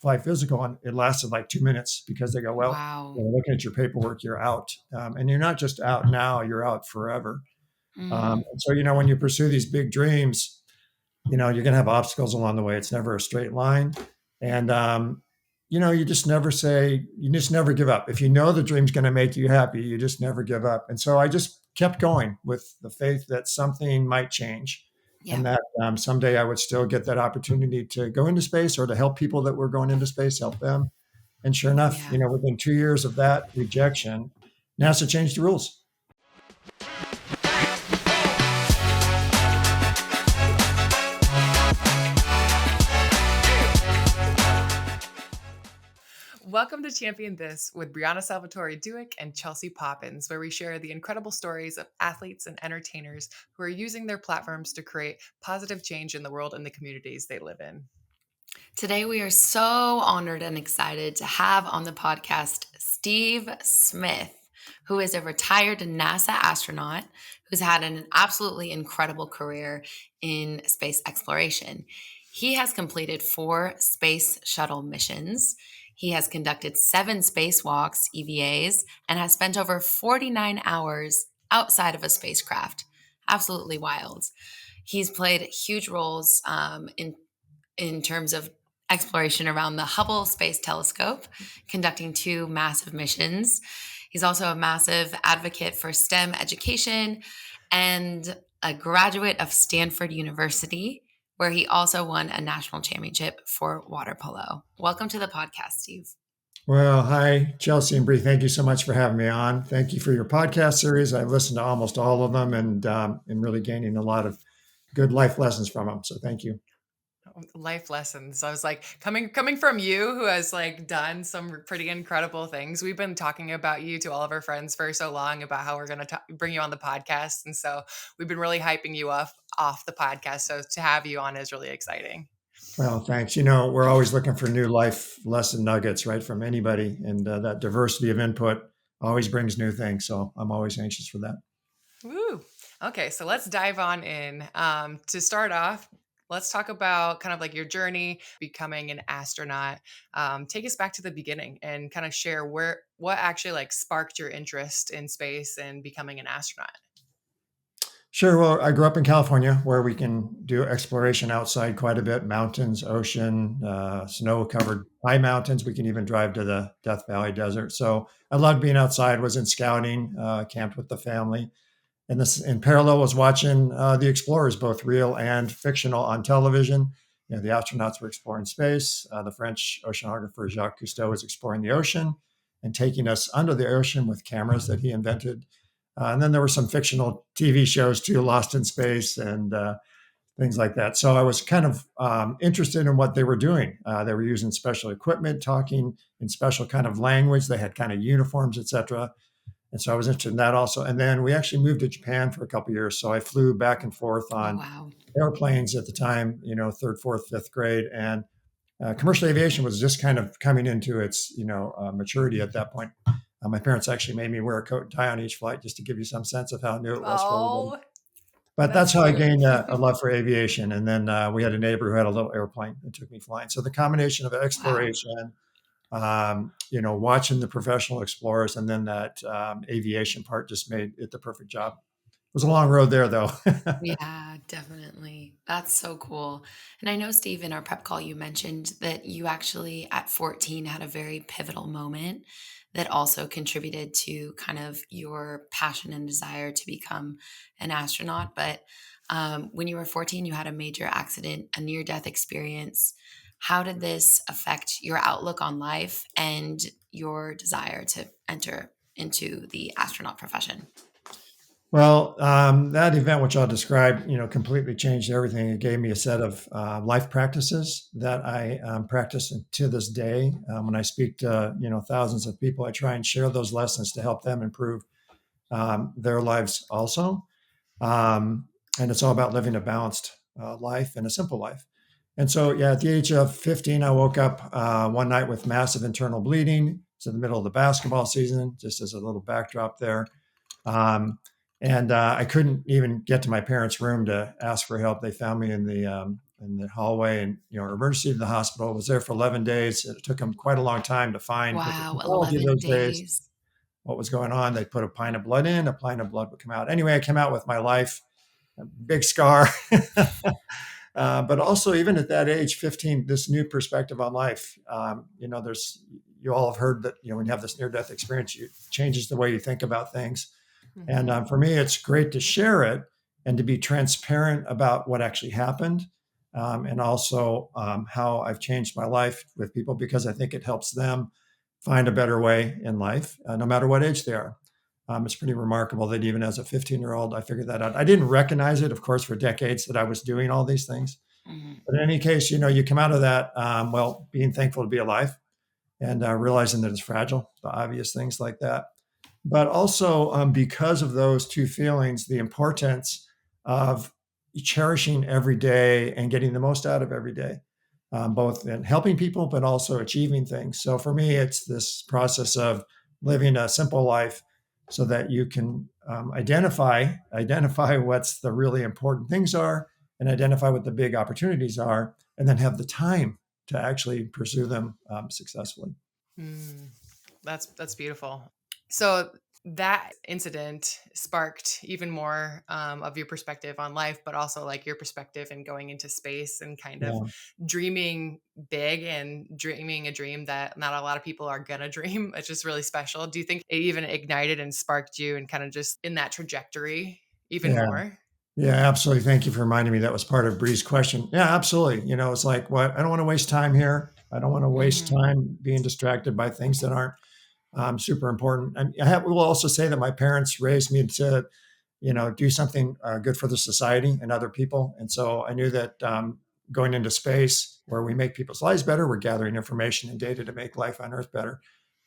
fly physical, and it lasted like 2 minutes because they go, well, Wow. looking at your paperwork, you're out. And you're not just out now, you're out forever. Mm, And so, when you pursue these big dreams, you're going to have obstacles along the way. It's never a straight line. And, you just never give up. If you know the dream's going to make you happy, you just never give up. And so I just kept going with the faith that something might change yeah. and that someday I would still get that opportunity to go into space or to help people that were going into space, help them. And sure enough, Yeah. within 2 years of that rejection, NASA changed the rules. Welcome to Champion This with Brianna Salvatore Dueck and Chelsea Poppens, where we share the incredible stories of athletes and entertainers who are using their platforms to create positive change in the world and the communities they live in. Today, we are so honored and excited to have on the podcast Steve Smith, who is a retired NASA astronaut who's had an absolutely incredible career in space exploration. He has completed 4 space shuttle missions. He has conducted 7 spacewalks, EVAs, and has spent over 49 hours outside of a spacecraft. Absolutely wild. He's played huge roles in terms of exploration around the Hubble Space Telescope, conducting 2 massive missions. He's also a massive advocate for STEM education and a graduate of Stanford University, where he also won a national championship for water polo. Welcome to the podcast, Steve. Well, hi, Chelsea and Bree. Thank you so much for having me on. Thank you for your podcast series. I've listened to almost all of them and really gaining a lot of good life lessons from them. So thank you. Life lessons. I was like, coming from you, who has like done some pretty incredible things. We've been talking about you to all of our friends for so long about how we're going to bring you on the podcast, and so we've been really hyping you up off the podcast. So to have you on is really exciting. Well, thanks. We're always looking for new life lesson nuggets, right, from anybody. And that diversity of input always brings new things. So I'm always anxious for that. Woo. Okay, so let's dive on in. To start off, let's talk about kind of like your journey becoming an astronaut. Take us back to the beginning and kind of share what actually like sparked your interest in space and becoming an astronaut. Sure. Well, I grew up in California where we can do exploration outside quite a bit, mountains, ocean, snow covered high mountains. We can even drive to the Death Valley Desert. So I loved being outside, was in scouting, camped with the family. And this in parallel was watching the explorers, both real and fictional, on television. The astronauts were exploring space. The French oceanographer Jacques Cousteau was exploring the ocean and taking us under the ocean with cameras that he invented. And then there were some fictional TV shows too, Lost in Space and things like that. So I was kind of interested in what they were doing. They were using special equipment, talking in special kind of language. They had kind of uniforms, etc. And so I was interested in that also. And then we actually moved to Japan for a couple of years. So I flew back and forth Oh, on wow. airplanes at the time, third, fourth, fifth grade. And commercial aviation was just kind of coming into its, maturity at that point. My parents actually made me wear a coat and tie on each flight just to give you some sense of how new it was for everybody. Oh, But that's that's how I cute. gained a love for aviation. And then we had a neighbor who had a little airplane and took me flying. So the combination of Wow. exploration, watching the professional explorers, and then that aviation part just made it the perfect job. It was a long road there, though. Yeah, definitely. That's so cool. And I know, Steve, in our prep call, you mentioned that you actually at 14 had a very pivotal moment that also contributed to kind of your passion and desire to become an astronaut. But when you were 14, you had a major accident, a near death experience. How did this affect your outlook on life and your desire to enter into the astronaut profession? Well, that event, which I'll describe, completely changed everything. It gave me a set of life practices that I practice to this day. When I speak to, thousands of people, I try and share those lessons to help them improve their lives also. And it's all about living a balanced life and a simple life. And so, yeah, at the age of 15, I woke up one night with massive internal bleeding. It's in the middle of the basketball season, just as a little backdrop there. And I couldn't even get to my parents' room to ask for help. They found me in the in the hallway and, emergency to the hospital. I was there for 11 days. It took them quite a long time to find with the Wow, pathology of 11 those days days. what was going on. They put a pint of blood in, a pint of blood would come out. Anyway, I came out with my life, a big scar. But also, even at that age, 15, this new perspective on life. You all have heard that, when you have this near-death experience, it changes the way you think about things. And Mhm. for me, it's great to share it and to be transparent about what actually happened, and also how I've changed my life with people, because I think it helps them find a better way in life, no matter what age they are. It's pretty remarkable that even as a 15-year-old, I figured that out. I didn't recognize it, of course, for decades that I was doing all these things. Mhm. But in any case, you come out of that, being thankful to be alive and realizing that it's fragile, the obvious things like that. But also, because of those two feelings, the importance of cherishing every day and getting the most out of every day, both in helping people, but also achieving things. So for me, it's this process of living a simple life so that you can identify what's the really important things are, and identify what the big opportunities are, and then have the time to actually pursue them successfully. Mm, that's beautiful. So that incident sparked even more of your perspective on life, but also like your perspective in going into space and kind of Yeah. dreaming big and dreaming a dream that not a lot of people are gonna dream. It's just really special. Do you think it even ignited and sparked you and kind of just in that trajectory even Yeah. more? Yeah, absolutely. Thank you for reminding me that was part of Bree's question. Yeah, absolutely. It's like, what? I don't want to waste time here. I don't want to waste Mhm. time being distracted by things that aren't super important. And will also say that my parents raised me to, do something good for the society and other people. And so I knew that going into space, where we make people's lives better, we're gathering information and data to make life on Earth better.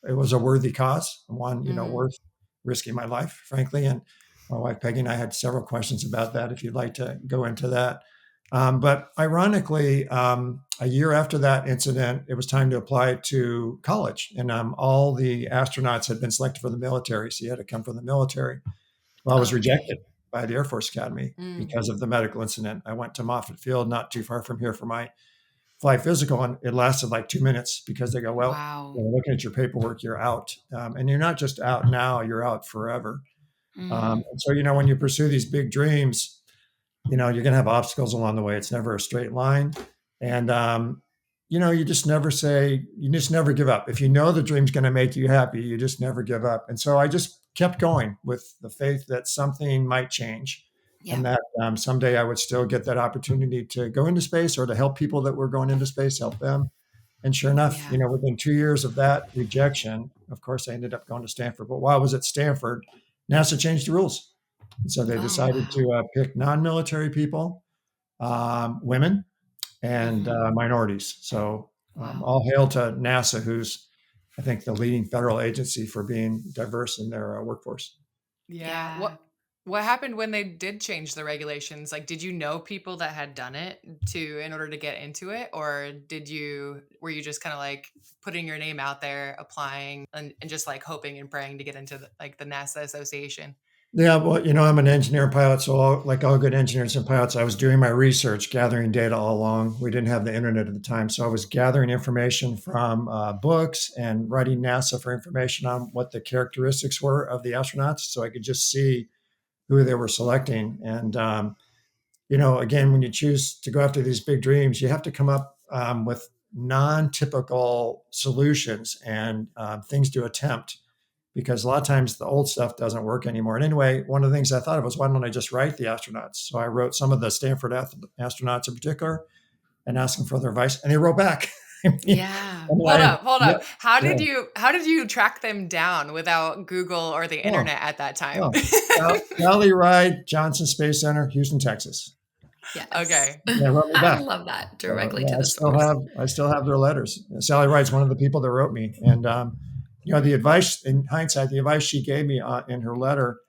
It was a worthy cause, one, Mhm. worth risking my life, frankly. And my wife Peggy and I had several questions about that, if you'd like to go into that. But ironically, a year after that incident, it was time to apply to college. And all the astronauts had been selected for the military. So you had to come from the military. Well, I was Okay. rejected by the Air Force Academy Mm. because of the medical incident. I went to Moffett Field, not too far from here, for my flight physical, and it lasted like 2 minutes, because they go, well, Wow. looking at your paperwork, you're out. And you're not just out now, you're out forever. Mhm. And so, when you pursue these big dreams, you're going to have obstacles along the way. It's never a straight line. And, you just never give up. If you know the dream's going to make you happy, you just never give up. And so I just kept going with the faith that something might change, Yeah. and that someday I would still get that opportunity to go into space, or to help people that were going into space, help them. And sure enough, Yeah. within 2 years of that rejection, of course, I ended up going to Stanford. But while I was at Stanford, NASA changed the rules. And so they Oh, decided wow. to pick non-military people, women, and Mhm. minorities. So Wow. all hail to NASA, who's, I think, the leading federal agency for being diverse in their workforce. Yeah. Yeah. What happened when they did change the regulations? Like, did you know people that had done it in order to get into it, or were you just kind of like putting your name out there, applying, and just like hoping and praying to get into the NASA Association? Yeah, well, I'm an engineer and pilot, so like all good engineers and pilots, I was doing my research, gathering data all along. We didn't have the internet at the time, so I was gathering information from books and writing NASA for information on what the characteristics were of the astronauts, so I could just see who they were selecting. And again, when you choose to go after these big dreams, you have to come up with non-typical solutions and things to attempt, because a lot of times the old stuff doesn't work anymore. And anyway, one of the things I thought of was, why don't I just write the astronauts? So I wrote some of the Stanford astronauts in particular and asked them for their advice, and they wrote back. I mean, Yeah. Hold yeah, up. yeah. How did you track them down without Google or the Oh, internet at that time? oh. Sally Ride, Johnson Space Center, Houston, Texas. Yes. Okay. They wrote me I back. love that. So Directly yeah, to the source. I still have their letters. Sally Ride's one of the people that wrote me, and the advice, in hindsight, the advice she gave me in her letter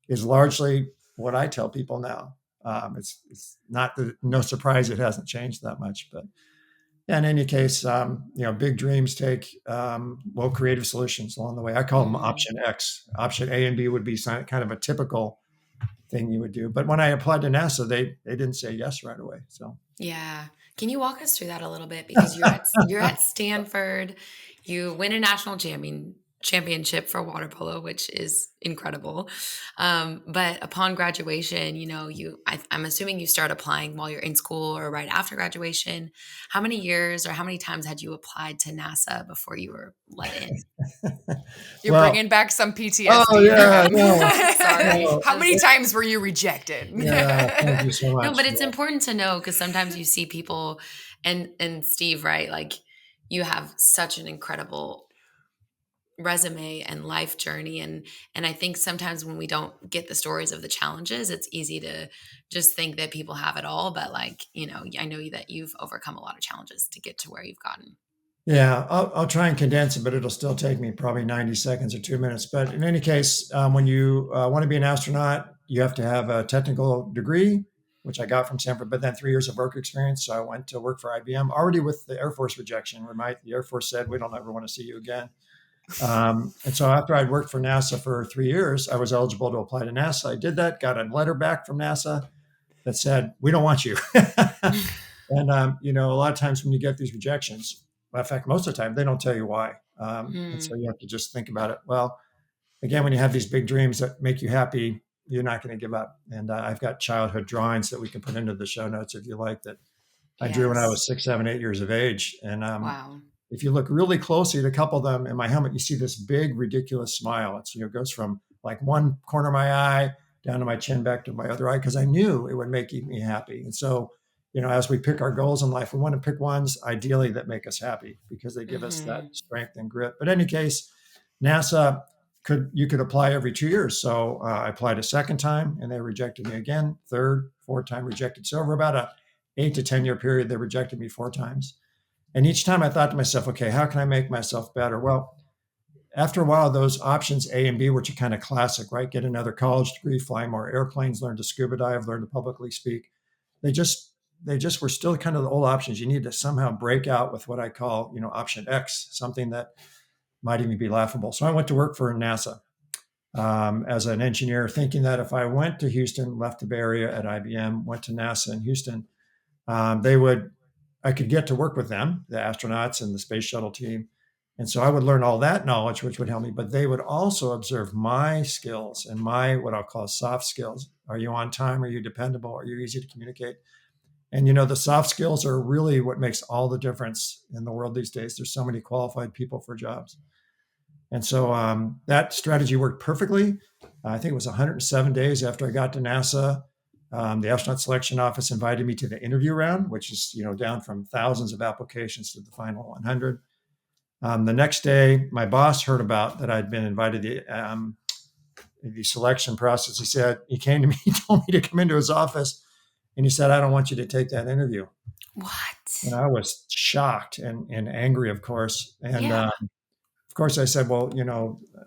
is largely what I tell people now. It's not that, no surprise it hasn't changed that much, but yeah, in any case, big dreams take creative solutions along the way. I call them Mhm. option X. Option A and B would be kind of a typical thing you would do, but when I applied to NASA, they didn't say yes right away. So Yeah. Can you walk us through that a little bit? Because you're at Stanford, you win a national championship for water polo, which is incredible. But upon graduation, I'm assuming you start applying while you're in school or right after graduation. How many years or how many times had you applied to NASA before you were let in? You're Well, bringing back some oh PTSD for yeah, him. no, Sorry. no, How many times were you rejected? yeah. Thank you so No, much. but it's important to know because sometimes you see people and Steve, right? Like you have such an incredible resume and life journey and I think sometimes when we don't get the stories of the challenges, it's easy to just think that people have it all, but like, I know that you've overcome a lot of challenges to get to where you've gotten. Yeah, I'll try and condense it, but it'll still take me probably 90 seconds or 2 minutes. But in any case, when you want to be an astronaut, you have to have a technical degree, which I got from Stanford, but then 3 years of work experience. So I went to work for IBM already with the Air Force rejection, where the Air Force said, we don't ever want to see you again. And so after I'd worked for NASA for 3 years, I was eligible to apply to NASA. I did that, got a letter back from NASA that said, we don't want you. And, a lot of times when you get these rejections, in fact, most of the time, they don't tell you why. And so Hmm. you have to just think about it. Well, again, when you have these big dreams that make you happy, you're not going to give up. And I've got childhood drawings that we can put into the show notes if you like, that I drew when I Yes. was 6, 7, 8 years of age. And Wow. if you look really closely at a couple of them in my helmet, you see this big, ridiculous smile. It goes from like one corner of my eye down to my chin, back to my other eye, because I knew it would make me happy. And so, as we pick our goals in life, we want to pick ones ideally that make us happy because they give us that Hmm. strength and grit. But in any case, NASA you could apply every 2 years. So I applied a second time and they rejected me again, third, fourth time rejected. So over about a 8 to 10 year period, they rejected me 4 times. And each time I thought to myself, okay, how can I make myself better? Well, after a while, those options A and B, which are kind of classic, right? Get another college degree, fly more airplanes, learn to scuba dive, learn to publicly speak. They just they just were still kind of the old options. You need to somehow break out with what I call, option X, something that might even be laughable. So I went to work for NASA as an engineer, thinking that if I went to Houston, left the Bay Area at IBM, went to NASA in Houston, they would I could get to work with them, the astronauts and the space shuttle team. And so I would learn all that knowledge, which would help me, but they would also observe my skills and my, what I'll call soft skills. Are you on time? Are you dependable? Are you easy to communicate? And, the soft skills are really what makes all the difference in the world these days. There's so many qualified people for jobs. And so that strategy worked perfectly. I think it was 107 days after I got to NASA. The astronaut selection office invited me to the interview round, which is down from thousands of applications to the final 100. The next day, my boss heard about that I'd been invited to the selection process. He came to me, he told me to come into his office, and he said, "I don't want you to take that interview." And What? I was shocked and angry, of course. And Yeah. of course, I said, "Well,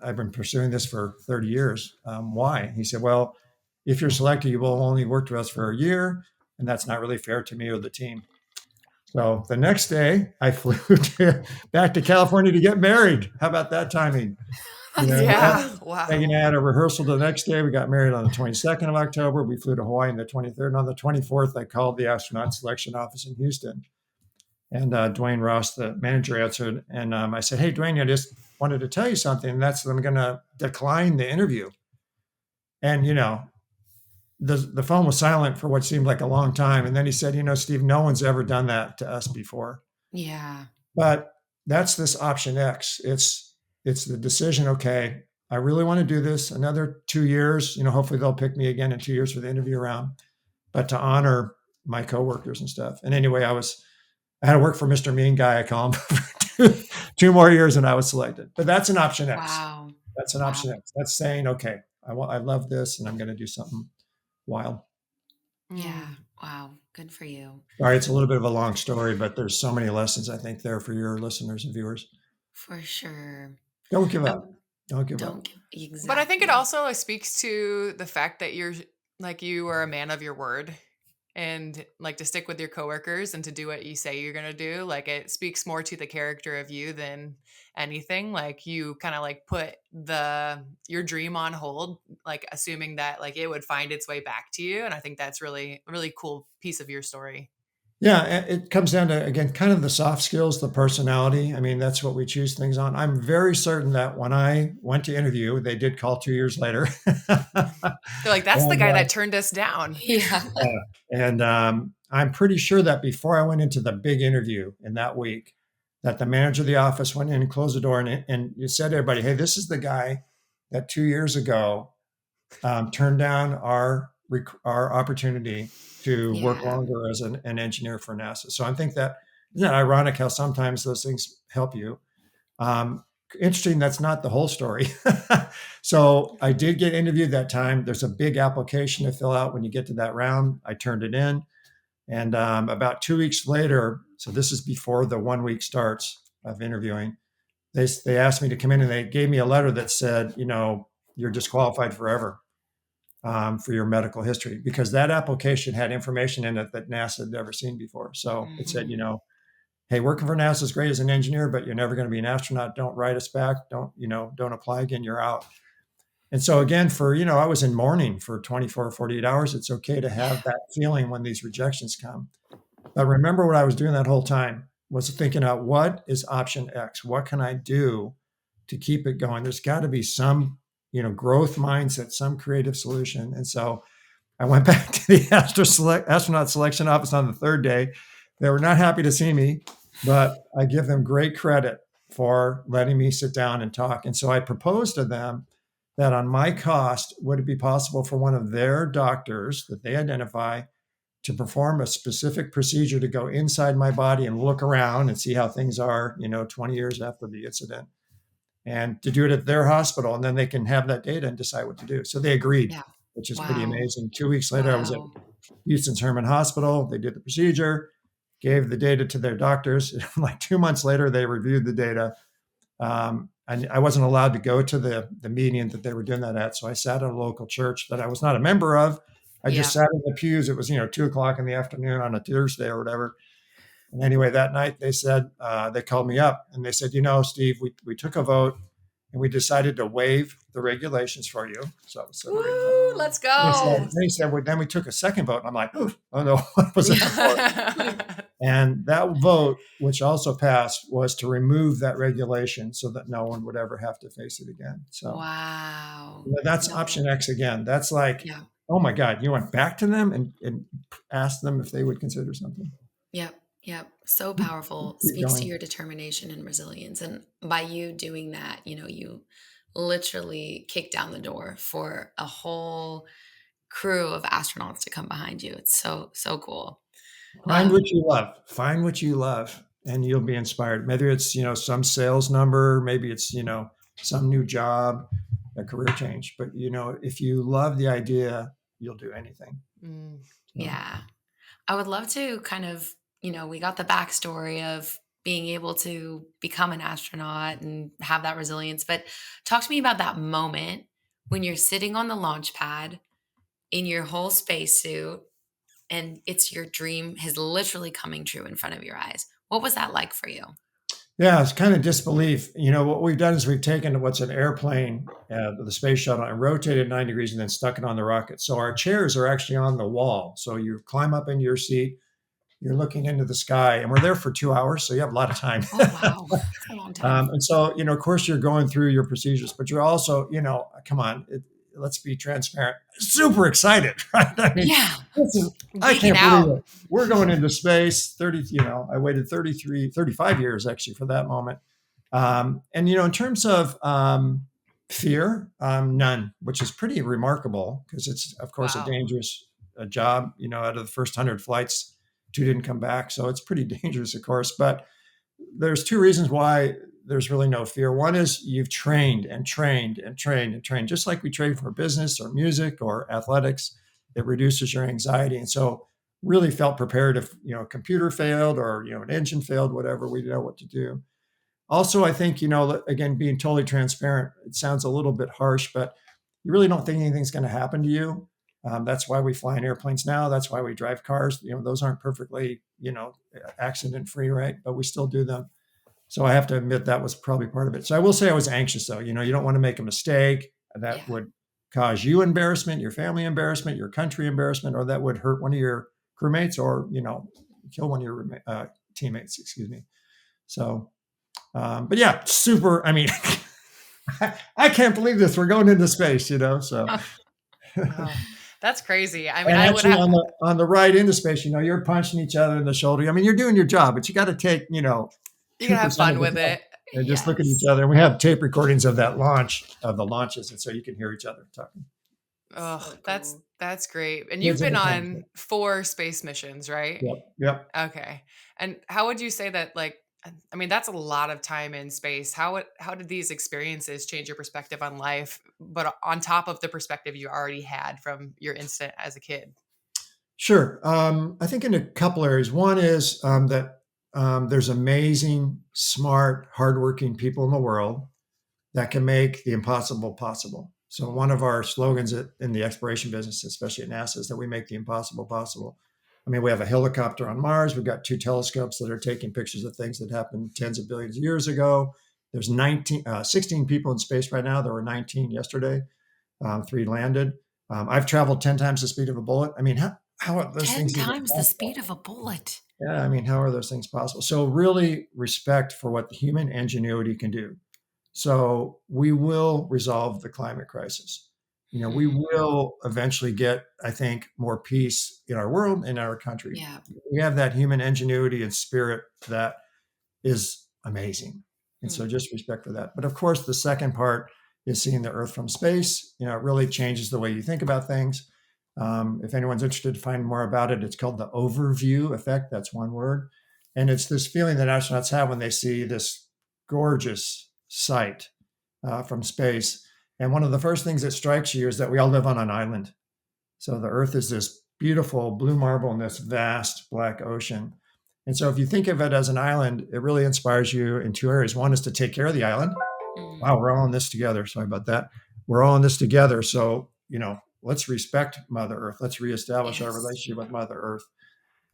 I've been pursuing this for 30 years. Why?" He said, "Well, if you're selected, you will only work with us for a year, and that's not really fair to me or the team." So the next day, I flew back to California to get married. How about that timing? That's Yeah. great. Megan Wow. and I had a rehearsal the next day. We got married on the 22nd of October. We flew to Hawaii on the 23rd. And on the 24th, I called the astronaut selection office in Houston. And Dwayne Ross, the manager, answered. And I said, "Hey, Dwayne, I just wanted to tell you something. And that's that I'm going to decline the interview." And, the phone was silent for what seemed like a long time. And then he said, "Steve, no one's ever done that to us before." Yeah. But that's this option X. It's the decision. Okay, I really want to do this another 2 years. Hopefully they'll pick me again in 2 years for the interview round. But to honor my coworkers and stuff. And anyway, I had to work for Mr. Mean Guy. I call him for two more years, and I was selected. But that's an option X. Wow. That's an Wow. option X. That's saying, okay, I love this, and I'm going to do something wild. Yeah. Mm. Wow. Good for you. Sorry, it's a little bit of a long story, but there's so many lessons I think there for your listeners and viewers. For sure. Don't give up. Oh, Don't give don't up. give But I think it exactly. also speaks to the fact that you are a man of your word and like to stick with your coworkers and to do what you say you're going to do. Like it speaks more to the character of you than anything. Like you kind of like put your dream on hold, like assuming that like it would find its way back to you. And I think that's really, really cool piece of your story. Yeah, it comes down to, again, kind of the soft skills, the personality. I mean, that's what we choose things on. I'm very certain that when I went to interview, they did call 2 years later. They're like, that's the And, guy that turned us down. Yeah. yeah, and, I'm pretty sure that before I went into the big interview in that week, that the manager of the office went in and closed the door and you said to everybody, "Hey, this is the guy that 2 years ago, turned down our opportunity to work Yeah. longer as an engineer for NASA." So I think that isn't that ironic how sometimes those things help you. Um, Interesting. That's not the whole story. So I did get interviewed that time. There's a big application to fill out when you get to that round. I turned it in, and about 2 weeks later, so this is before the 1 week starts of interviewing. They asked me to come in and they gave me a letter that said, you're disqualified forever for your medical history because that application had information in it that NASA had never seen before. So it said, Mhm. hey, working for NASA is great as an engineer, but you're never going to be an astronaut. Don't write us back. Don't apply again. You're out. And so again, I was in mourning for 24 or 48 hours. It's okay to Yeah. have that feeling when these rejections come. But remember what I was doing that whole time was thinking out what is option X? What can I do to keep it going? There's got to be some, growth mindset, some creative solution. And so I went back to the astronaut selection office on the third day. They were not happy to see me, but I give them great credit for letting me sit down and talk. And so I proposed to them that on my cost, would it be possible for one of their doctors that they identify to perform a specific procedure to go inside my body and look around and see how things are, 20 years after the incident, and to do it at their hospital. And then they can have that data and decide what to do. So they agreed, Yeah. which is pretty Wow. amazing. 2 weeks later, I was at Wow. Houston's Herman Hospital. They did the procedure, gave the data to their doctors. Like 2 months later, they reviewed the data. And I wasn't allowed to go to the meeting that they were doing that at. So I sat at a local church that I was not a member of. I just Yeah. sat in the pews. It was, 2 o'clock in the afternoon on a Thursday or whatever. And anyway, that night they said, they called me up and they said, Steve, we took a vote and we decided to waive the regulations for you. So I was so grateful. Woo, let's Wow. go. They said, well, then we took a second vote. And I'm like, oh no, what was that for? And that vote, which also passed, was to remove that regulation so that no one would ever have to face it again. So Wow. that's No. option X again. That's like, Yeah. oh my God, you went back to them and asked them if they would consider something. Yep. Yep. So powerful. Keep Speaks to going. your determination and resilience. And by you doing that, you literally kick down the door for a whole crew of astronauts to come behind you. It's so, so cool. Find what you love. Find what you love, and you'll be inspired. Maybe it's, some sales number. Maybe it's, some new job, a career change. But, if you love the idea, you'll do anything. Mm. So, Yeah. I would love to kind of, we got the backstory of being able to become an astronaut and have that resilience, but talk to me about that moment when you're sitting on the launch pad in your whole spacesuit and it's your dream is literally coming true in front of your eyes. What was that like for you? yeah, it's kind of disbelief. What we've done is we've taken what's an airplane, the space shuttle, and rotated 9 degrees and then stuck it on the rocket. So our chairs are actually on the wall. So you climb up into your seat, you're looking into the sky, and we're there for 2 hours. So you have a lot of time. Oh, wow. That's a long time. And so, of course, you're going through your procedures, but you're also, come on, let's be transparent, super excited, right? I mean, Yeah. I Geeking can't believe out. it. We're going into space 30, I waited 35 years actually for that moment. And, in terms of fear, none, which is pretty remarkable because it's, of course, a Wow. dangerous job. Out of the first 100 flights, 2 didn't come back. So it's pretty dangerous, of course. But there's 2 reasons why there's really no fear. One is you've trained and trained and trained and trained, just like we train for business or music or athletics. It reduces your anxiety. And so really felt prepared if, a computer failed or, an engine failed, whatever, we know what to do. Also, I think, again, being totally transparent, it sounds a little bit harsh, but you really don't think anything's going to happen to you. That's why we fly in airplanes now. That's why we drive cars. Those aren't perfectly, accident free, right? But we still do them. So I have to admit that was probably part of it. So I will say I was anxious though. You don't want to make a mistake that Yeah. would cause you embarrassment, your family embarrassment, your country embarrassment, or that would hurt one of your crewmates or, kill one of your teammates, excuse me. So, but yeah, super. I mean, I can't believe this. We're going into space, so. Oh, that's crazy. I mean, And I would actually, have. on the ride into space, you're punching each other in the shoulder. I mean, you're doing your job, but you got to take, You gotta have 2% of fun the with time it. and just look at each Yes. other. And we have tape recordings of that of the launches, and so you can hear each other talking. Oh, So that's cool. that's great. And you've Kids been entertainment. on 4 space missions, right? Yep. Yep. Okay. And how would you say that, like, I mean, that's a lot of time in space. How did these experiences change your perspective on life, but on top of the perspective you already had from your instant as a kid? Sure. I think in a couple areas. One is that there's amazing, smart, hardworking people in the world that can make the impossible possible. So one of our slogans in the exploration business, especially at NASA, is that we make the impossible possible. I mean, we have a helicopter on Mars. We've got 2 telescopes that are taking pictures of things that happened tens of billions of years ago. There's 16 people in space right now. There were 19 yesterday. 3 landed. I've traveled 10 times the speed of a bullet. I mean, how are those 10 things even times the possible? speed of a bullet. Yeah, I mean, how are those things possible? So really respect for what the human ingenuity can do. So we will resolve the climate crisis. We Hmm. will eventually get, I think, more peace in our world and our country. Yeah. We have that human ingenuity and spirit that is amazing. And so Mm. just respect for that. But of course, the second part is seeing the Earth from space. It really changes the way you think about things. If anyone's interested to find more about it, it's called the overview effect. That's one word. And it's this feeling that astronauts have when they see this gorgeous sight from space. And one of the first things that strikes you is that we all live on an island. So the Earth is this beautiful blue marble in this vast black ocean. And so if you think of it as an island, it really inspires you in 2 areas. One is to take care of the island. Mm. Wow, we're all in this together. Sorry about that. We're all in this together. So, let's respect Mother Earth. Let's reestablish our Yes. relationship with Mother Earth.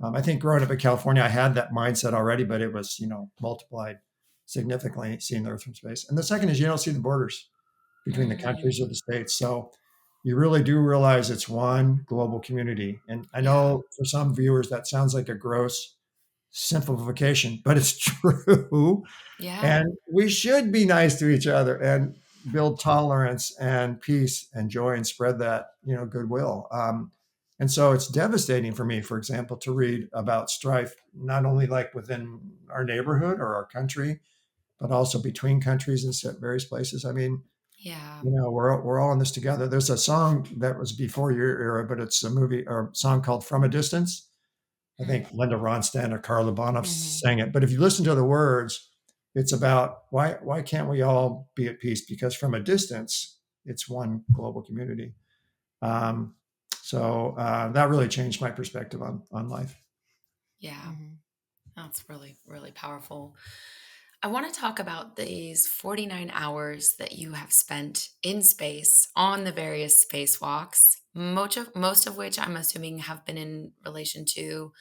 I think growing up in California, I had that mindset already, but it was, multiplied significantly seeing the Earth from space. And the second is you don't see the borders between the Mm. countries or the states. So you really do realize it's one global community. And I Yeah. know for some viewers that sounds like a gross simplification, but it's true. Yeah. And we should be nice to each other and build tolerance and peace and joy and spread that, goodwill. And so it's devastating for me, for example, to read about strife, not only like within our neighborhood or our country, but also between countries in various places. I mean, Yeah. we're all in this together. There's a song that was before your era, but it's a movie or song called "From a Distance." I Mm. think Linda Ronstadt or Carla Bonoff Hmm. sang it. But if you listen to the words, it's about why can't we all be at peace? Because from a distance, it's one global community. Um, so that really changed my perspective on life. Yeah. Hmm. That's really, really powerful. I want to talk about these 49 hours that you have spent in space on the various spacewalks, most of which I'm assuming have been in relation to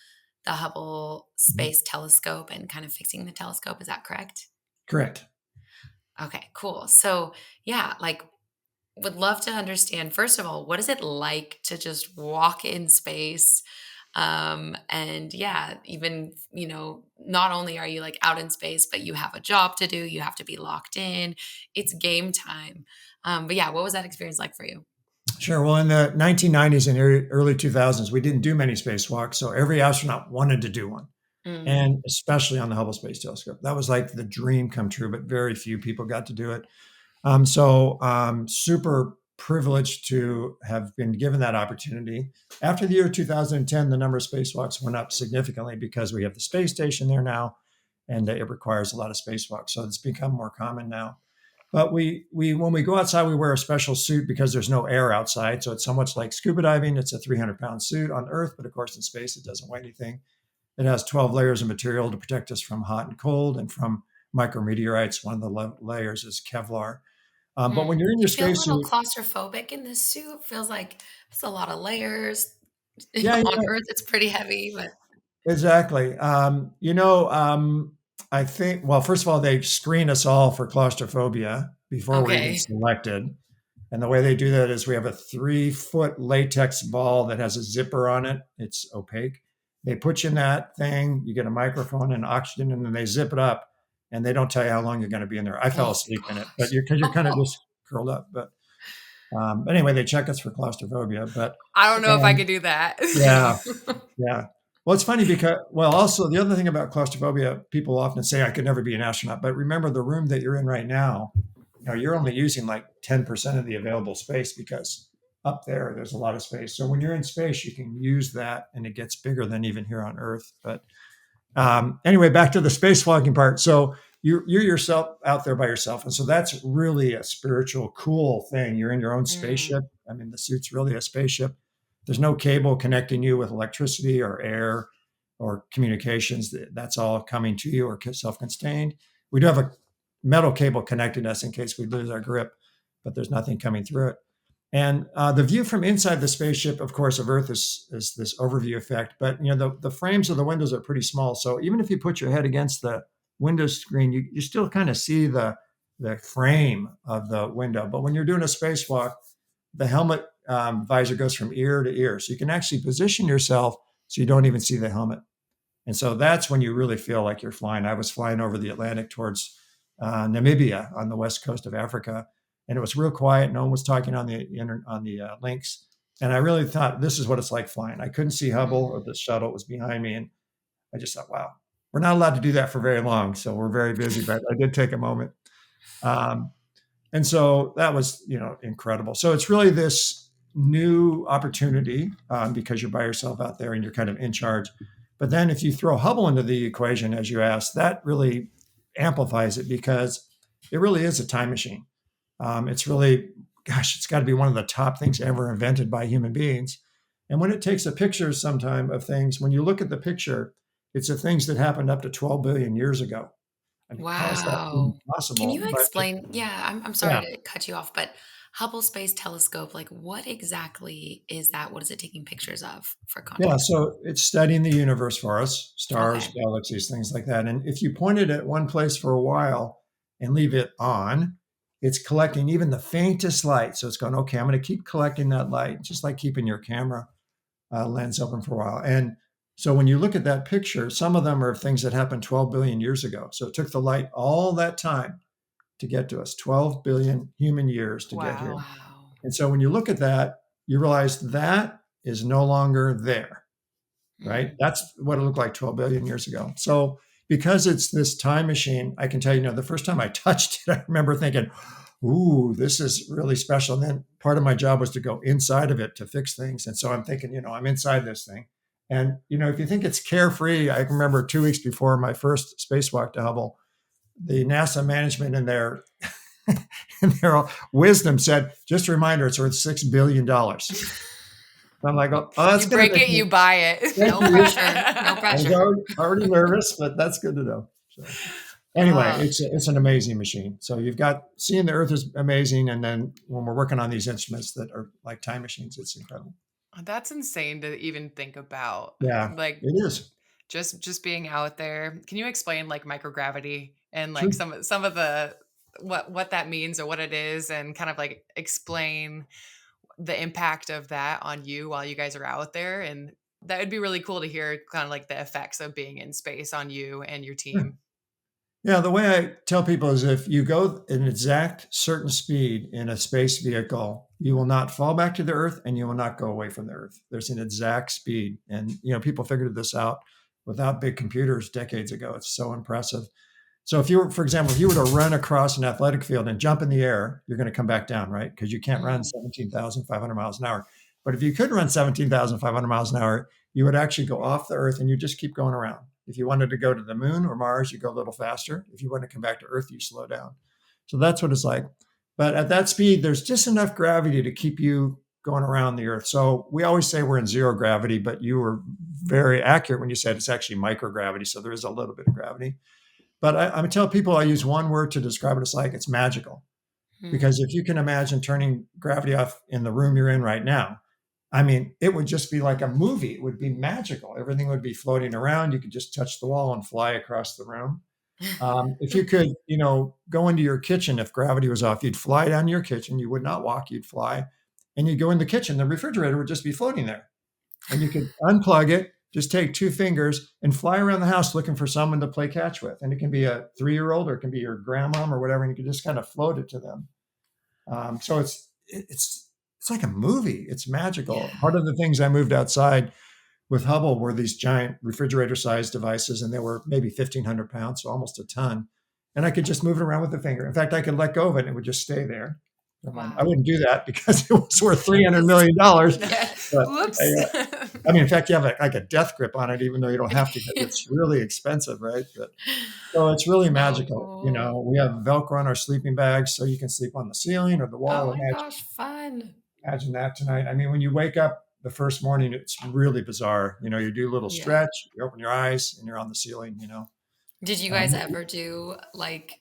the Hubble Mhm. Space Telescope and kind of fixing the telescope. Is that correct? Correct. Okay, cool. So, yeah, like would love to understand first of all, what is it like to just walk in space? And yeah, even, not only are you like out in space, but you have a job to do, you have to be locked in. It's game time. But yeah, what was that experience like for you? Sure. Well, in the 1990s and early 2000s, we didn't do many spacewalks, so every astronaut wanted to do one, Mm, and especially on the Hubble Space Telescope. That was like the dream come true, but very few people got to do it. Super privileged to have been given that opportunity. After the year 2010, the number of spacewalks went up significantly because we have the space station there now, and it requires a lot of spacewalks. So it's become more common now. But we when we go outside, we wear a special suit because there's no air outside. So it's so much like scuba diving. It's a 300-pound suit on Earth, but of course in space it doesn't weigh anything. It has 12 layers of material to protect us from hot and cold and from micrometeorites. One of the layers is Kevlar. But hmm. when you're in Do your you feel a little spacesuit, claustrophobic in this suit? Feels like it's a lot of layers. yeah, On yeah, Earth, it's pretty heavy, but exactly. I think, well, first of all, they screen us all for claustrophobia before we're even okay. selected. And the way they do that is we have a 3-foot latex ball that has a zipper on it. It's opaque. They put you in that thing, you get a microphone and oxygen, and then they zip it up, and they don't tell you how long you're going to be in there. I fell Oh asleep in it, but gosh. because you're kind of just curled up. But anyway, they check us for claustrophobia. But I don't know if I and could do that. yeah, yeah. Well, it's funny because, well, also the other thing about claustrophobia, people often say I could never be an astronaut, but remember the room that you're in right now, you're only using like 10% of the available space because up there's a lot of space. So when you're in space, you can use that and it gets bigger than even here on Earth. But anyway, back to the spacewalking part. So you're yourself out there by yourself. And so that's really a spiritual, cool thing. You're in your own spaceship. I mean, the suit's really a spaceship. There's no cable connecting you with electricity or air or communications. That's all coming to you or self-contained. We do have a metal cable connecting us in case we lose our grip, but there's nothing coming through it. And the view from inside the spaceship, of course, of Earth is this overview effect. But the frames of the windows are pretty small, so even if you put your head against the window screen, you still kind of see the frame of the window. But when you're doing a spacewalk, the helmet visor goes from ear to ear, so you can actually position yourself so you don't even see the helmet. And so that's when you really feel like you're flying. I was flying over the Atlantic towards Namibia on the west coast of Africa, and it was real quiet. No one was talking on the links, and I really thought this is what it's like flying. I couldn't see Hubble or the shuttle; it was behind me, and I just thought, wow, we're not allowed to do that for very long, so we're very busy. But I did take a moment, and so that was incredible. So it's really this new opportunity because you're by yourself out there and you're kind of in charge. But then if you throw Hubble into the equation, as you asked, that really amplifies it because it really is a time machine. It's really, gosh, it's got to be one of the top things ever invented by human beings. And when it takes a picture sometime of things, when you look at the picture, it's of things that happened up to 12 billion years ago. I mean, how is that even Wow. Can possible? you But explain? Yeah, I'm sorry yeah, to cut you off, but Hubble Space Telescope, like what exactly is that? What is it taking pictures of for yeah. context? So it's studying the universe for us, stars, Okay. galaxies, things like that. And if you point it at one place for a while and leave it on, it's collecting even the faintest light. So it's going, okay, I'm going to keep collecting that light, just like keeping your camera lens open for a while. And so when you look at that picture, some of them are things that happened 12 billion years ago. So it took the light all that time to get to us, 12 billion human years to get here. Wow. Wow. And so when you look at that, you realize that is no longer there, right? Mm. That's what it looked like 12 billion years ago. So because it's this time machine, I can tell you, the first time I touched it, I remember thinking, ooh, this is really special. And then part of my job was to go inside of it to fix things. And so I'm thinking, I'm inside this thing. And, if you think it's carefree, I remember 2 weeks before my first spacewalk to Hubble, the NASA management in their in their wisdom said, just a reminder, it's worth $6 billion. I'm like, oh, that's You going to break make it, me, you buy it. thank No you. pressure. No I was pressure. already nervous, but that's good to know. So anyway, Oh, it's an amazing machine. So you've got seeing the Earth is amazing, and then when we're working on these instruments that are like time machines, it's incredible. that's insane to even think about. Yeah, Like it is just being out there. Can you explain like microgravity and like true. some of the what that means or what it is and kind of like explain the impact of that on you while you guys are out there? And that would be really cool to hear kind of like the effects of being in space on you and your Sure. team. Yeah, the way I tell people is if you go an exact certain speed in a space vehicle, you will not fall back to the Earth and you will not go away from the Earth. There's an exact speed. And, people figured this out without big computers decades ago. It's so impressive. So if you were, for example, if you were to run across an athletic field and jump in the air, you're going to come back down, right? Because you can't run Mm. 17,500 miles an hour. But if you could run 17,500 miles an hour, you would actually go off the Earth and you just keep going around. If you wanted to go to the moon or Mars, you go a little faster. If you want to come back to Earth, you slow down. So that's what it's like. But at that speed, there's just enough gravity to keep you going around the Earth. So we always say we're in zero gravity, but you were very accurate when you said it's actually microgravity. So there is a little bit of gravity. But I tell people I use one word to describe what it's like. It's magical. Mm. Because if you can imagine turning gravity off in the room you're in right now, I mean, it would just be like a movie. It would be magical. Everything would be floating around. You could just touch the wall and fly across the room. If you could, go into your kitchen, if gravity was off, you'd fly down to your kitchen. You would not walk, you'd fly. And you'd go in the kitchen. The refrigerator would just be floating there. And you could unplug it just take 2 fingers and fly around the house looking for someone to play catch with. And it can be a 3-year-old or it can be your grandmom or whatever. And you can just kind of float it to them. So it's like a movie. It's magical. Yeah. Part of the things I moved outside with Hubble were these giant refrigerator-sized devices, and they were maybe 1,500 pounds, so almost a ton. And I could just move it around with a finger. In fact, I could let go of it, and it would just stay there. Wow. I wouldn't do that because it was worth $300 million. But Whoops. I mean, in fact, you have like a death grip on it, even though you don't have to. It's really expensive, right? So it's really magical. Cool. We have Velcro on our sleeping bags, so you can sleep on the ceiling or the wall. Oh my gosh, fun. Imagine that tonight. I mean, when you wake up the first morning, it's really bizarre. You do a little Yeah. stretch, you open your eyes, and you're on the ceiling. Did you guys ever do like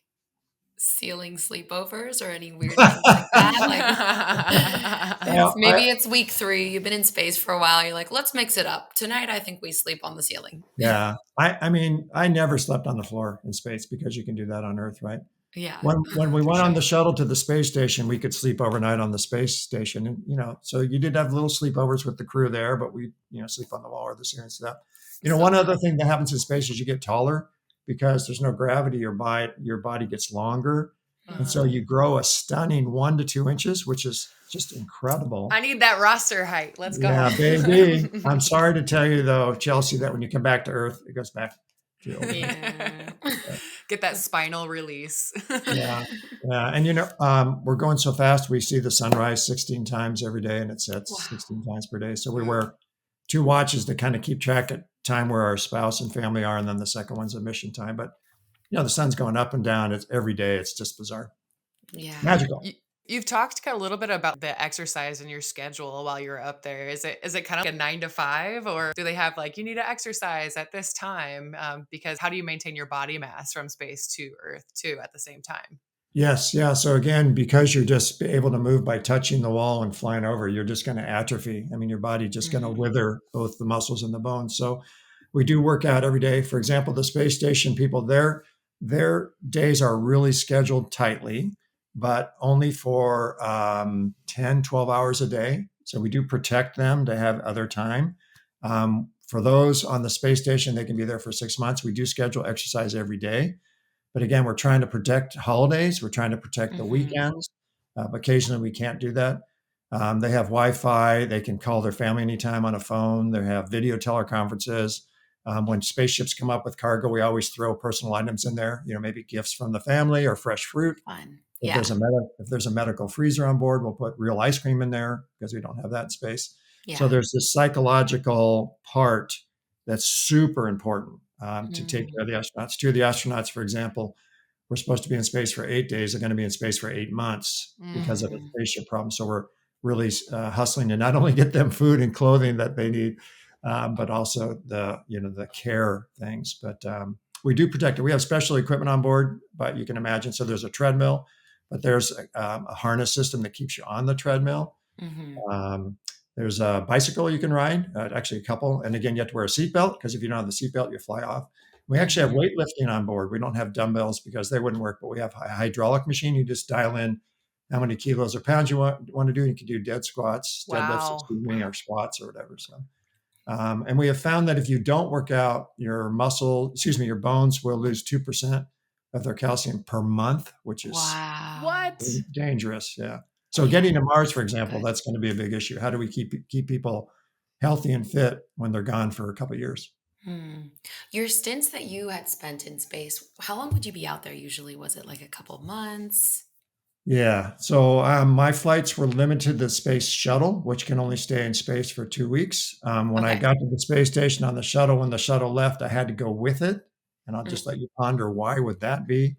ceiling sleepovers or any weird things like that? Well, Maybe it's week 3. You've been in space for a while. You're like, let's mix it up. Tonight, I think we sleep on the ceiling. yeah. I mean, I never slept on the floor in space because you can do that on Earth, right? Yeah. When we For went on sure. the shuttle to the space station, we could sleep overnight on the space station, and so you did have little sleepovers with the crew there, but we sleep on the wall or the ceiling stuff. One other thing that happens in space is you get taller because there's no gravity. Your body gets longer, and so you grow a stunning 1 to 2 inches, which is just incredible. I need that roster height. Let's go. Yeah, baby. I'm sorry to tell you though, Chelsea, that when you come back to Earth, it goes back to old. Yeah. Get that spinal release. Yeah. And we're going so fast. We see the sunrise 16 times every day, and it sets Wow. 16 times per day. So we wear 2 watches to kind of keep track at time where our spouse and family are, and then the second one's a mission time. But the sun's going up and down. It's every day. It's just bizarre, Yeah. magical. You've talked a little bit about the exercise in your schedule while you're up there. Is it kind of like a 9 to 5, or do they have you need to exercise at this time? Because how do you maintain your body mass from space to Earth too at the same time? Yes. Yeah. So again, because you're just able to move by touching the wall and flying over, you're just going to atrophy. I mean, your body just going to wither both the muscles and the bones. So we do work out every day. For example, the space station people, their days are really scheduled tightly, but only for 10, 12 hours a day. So we do protect them to have other time. For those on the space station, they can be there for 6 months. We do schedule exercise every day. But again, we're trying to protect holidays. We're trying to protect the weekends. Occasionally, we can't do that. They have Wi-Fi. They can call their family anytime on a phone. They have video teleconferences. When spaceships come up with cargo, we always throw personal items in there, maybe gifts from the family or fresh fruit. Fun. If Yeah. there's a medical freezer on board, we'll put real ice cream in there because we don't have that in space. So Yeah. there's this psychological part that's super important to take care of the astronauts. 2 of the astronauts, for example, were supposed to be in space for 8 days. They're going to be in space for 8 months because of a spaceship problem. So we're really hustling to not only get them food and clothing that they need, but also the care things. But we do protect it. We have special equipment on board, but you can imagine. So there's a treadmill, but there's a harness system that keeps you on the treadmill. There's a bicycle you can ride, actually a couple. And again, you have to wear a seatbelt because if you don't have the seatbelt, you fly off. We actually have weightlifting on board. We don't have dumbbells because they wouldn't work, but we have a hydraulic machine. You just dial in how many kilos or pounds you want to do. You can do dead squats, deadlifts, or squats or whatever. So, and we have found that if you don't work out, your bones will lose 2% of their calcium per month, which is What? dangerous. Yeah. So getting to Mars, for example, that's going to be a big issue. How do we keep people healthy and fit when they're gone for a couple of years? Your stints that you had spent in space, how long would you be out there usually? Was it like a couple months? Yeah. So my flights were limited to the space shuttle, which can only stay in space for 2 weeks. When I Okay. got to the space station on the shuttle, when the shuttle left, I had to go with it. And I'll just let you ponder why would that be?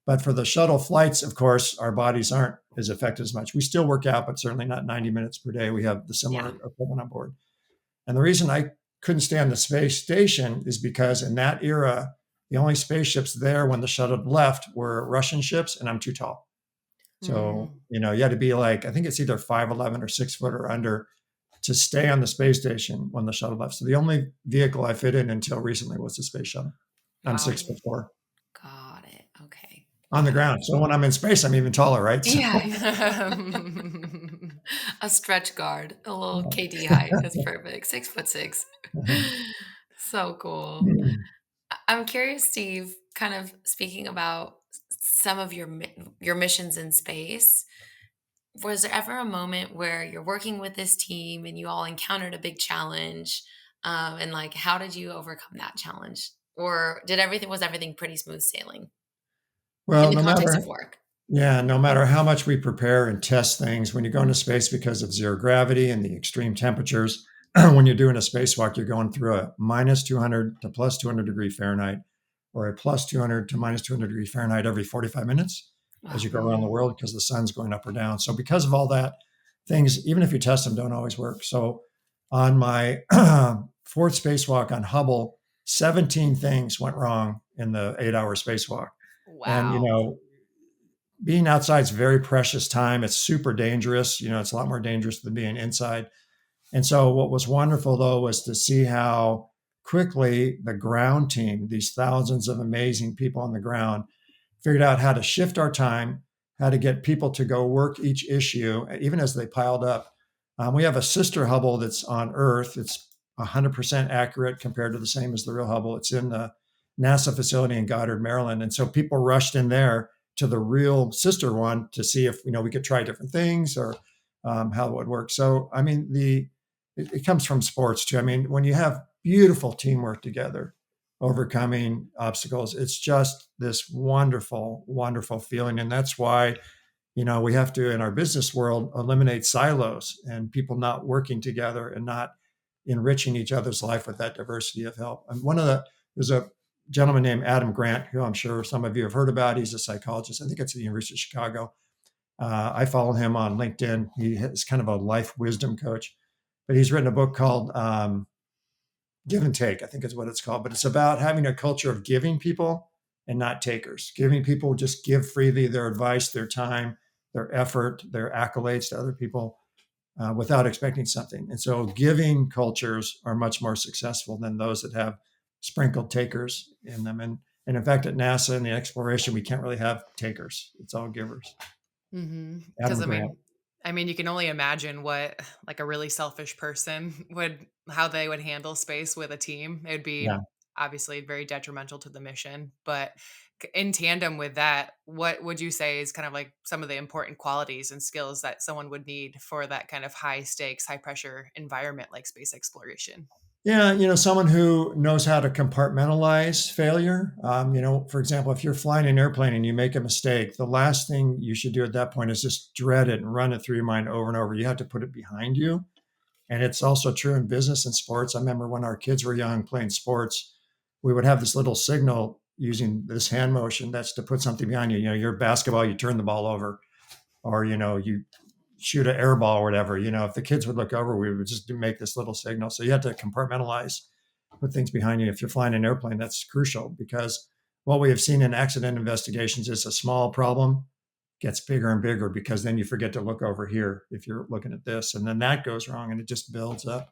But for the shuttle flights, of course, our bodies aren't as affected as much. We still work out, but certainly not 90 minutes per day. We have the similar equipment on board. And the reason I couldn't stay on the space station is because in that era, the only spaceships there when the shuttle left were Russian ships, and I'm too tall. So, you had to be I think it's either 5'11" or 6 foot or under to stay on the space station when the shuttle left. So the only vehicle I fit in until recently was the space shuttle. I'm 6'4" Got it. Okay. on the ground. So when I'm in space, I'm even taller, right? So, Yeah. A stretch guard, a little Oh. KD height. That's perfect. 6'6". So cool. I'm curious, Steve, kind of speaking about some of your missions in space. Was there ever a moment where you're working with this team and you all encountered a big challenge? And like, how did you overcome that challenge? Or was everything pretty smooth sailing in Well, the no context of matter work? yeah, no matter how much we prepare and test things, when you go into space because of zero gravity and the extreme temperatures, when you're doing a spacewalk, you're going through a minus 200 to plus 200 degree Fahrenheit or a plus 200 to minus 200 degree Fahrenheit every 45 minutes as Wow. you go around the world because the sun's going up or down. So, because of all that, things, even if you test them, don't always work. So, on my fourth spacewalk on Hubble, 17 things went wrong in the 8 hour spacewalk. And, Wow. being outside is very precious time. It's super dangerous. It's a lot more dangerous than being inside. And so, what was wonderful though was to see how quickly the ground team, these thousands of amazing people on the ground, figured out how to shift our time, how to get people to go work each issue, even as they piled up. We have a sister Hubble that's on Earth. It's 100% accurate compared to the same as the real Hubble. It's in the NASA facility in Goddard, Maryland. And so people rushed in there to the real sister one to see if we could try different things or how it would work. So I mean, it comes from sports too. I mean, when you have beautiful teamwork together, overcoming obstacles, it's just this wonderful, wonderful feeling. And that's why, we have to, in our business world, eliminate silos and people not working together and not enriching each other's life with that diversity of help. And there's a gentleman named Adam Grant, who I'm sure some of you have heard about. He's a psychologist. I think it's at the University of Chicago. I follow him on LinkedIn. He is kind of a life wisdom coach, but he's written a book called Give and Take, I think is what it's called. But it's about having a culture of giving people and not takers. Giving people, just give freely their advice, their time, their effort, their accolades to other people without expecting something. And so giving cultures are much more successful than those that have sprinkled takers in them. And in fact, at NASA in the exploration, we can't really have takers. It's all givers. Because Adam I Grant. mean, you can only imagine what like a really selfish person would how they would handle space with a team. It would Yeah. be obviously very detrimental to the mission, but in tandem with that, what would you say is kind of like some of the important qualities and skills that someone would need for that kind of high stakes, high pressure environment like space exploration? Yeah, someone who knows how to compartmentalize failure. For example, if you're flying an airplane and you make a mistake, the last thing you should do at that point is just dread it and run it through your mind over and over. You have to put it behind you. And it's also true in business and sports. I remember when our kids were young playing sports, we would have this little signal using this hand motion that's to put something behind you. You're basketball, you turn the ball over, or, you shoot an air ball or whatever. If the kids would look over, we would just make this little signal. So you have to compartmentalize, put things behind you. If you're flying an airplane, that's crucial because what we have seen in accident investigations is a small problem gets bigger and bigger because then you forget to look over here if you're looking at this, and then that goes wrong and it just builds up.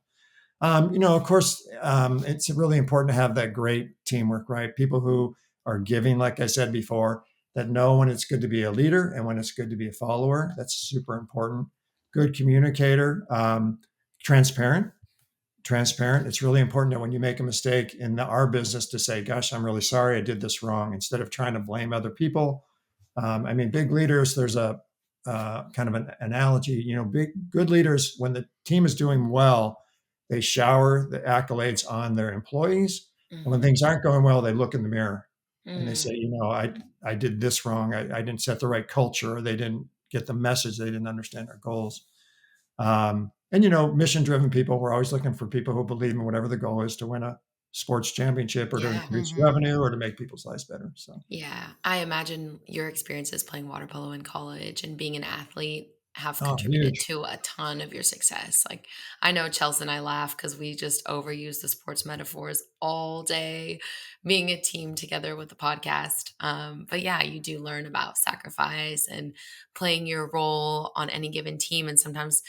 Of course, it's really important to have that great teamwork, right? People who are giving, like I said before, that know when it's good to be a leader and when it's good to be a follower. That's super important. Good communicator, transparent. Transparent. It's really important that when you make a mistake in our business to say, "Gosh, I'm really sorry, I did this wrong," instead of trying to blame other people. I mean, big leaders. There's a kind of an analogy. Big good leaders, when the team is doing well, they shower the accolades on their employees, and when Mhm. things aren't going well, they look in the mirror and they Mm. say, I did this wrong. I didn't set the right culture, or they didn't get the message. They didn't understand our goals. And mission driven people, we're always looking for people who believe in whatever the goal is to win a sports championship or to Yeah. increase Mhm. revenue or to make people's lives better. So, Yeah, I imagine your experiences playing water polo in college and being an athlete have oh, contributed huge. to a ton of your success. Like, I know Chelsea and I laugh because we just overuse the sports metaphors all day, being a team together with the podcast. But yeah, you do learn about sacrifice and playing your role on any given team. And sometimes,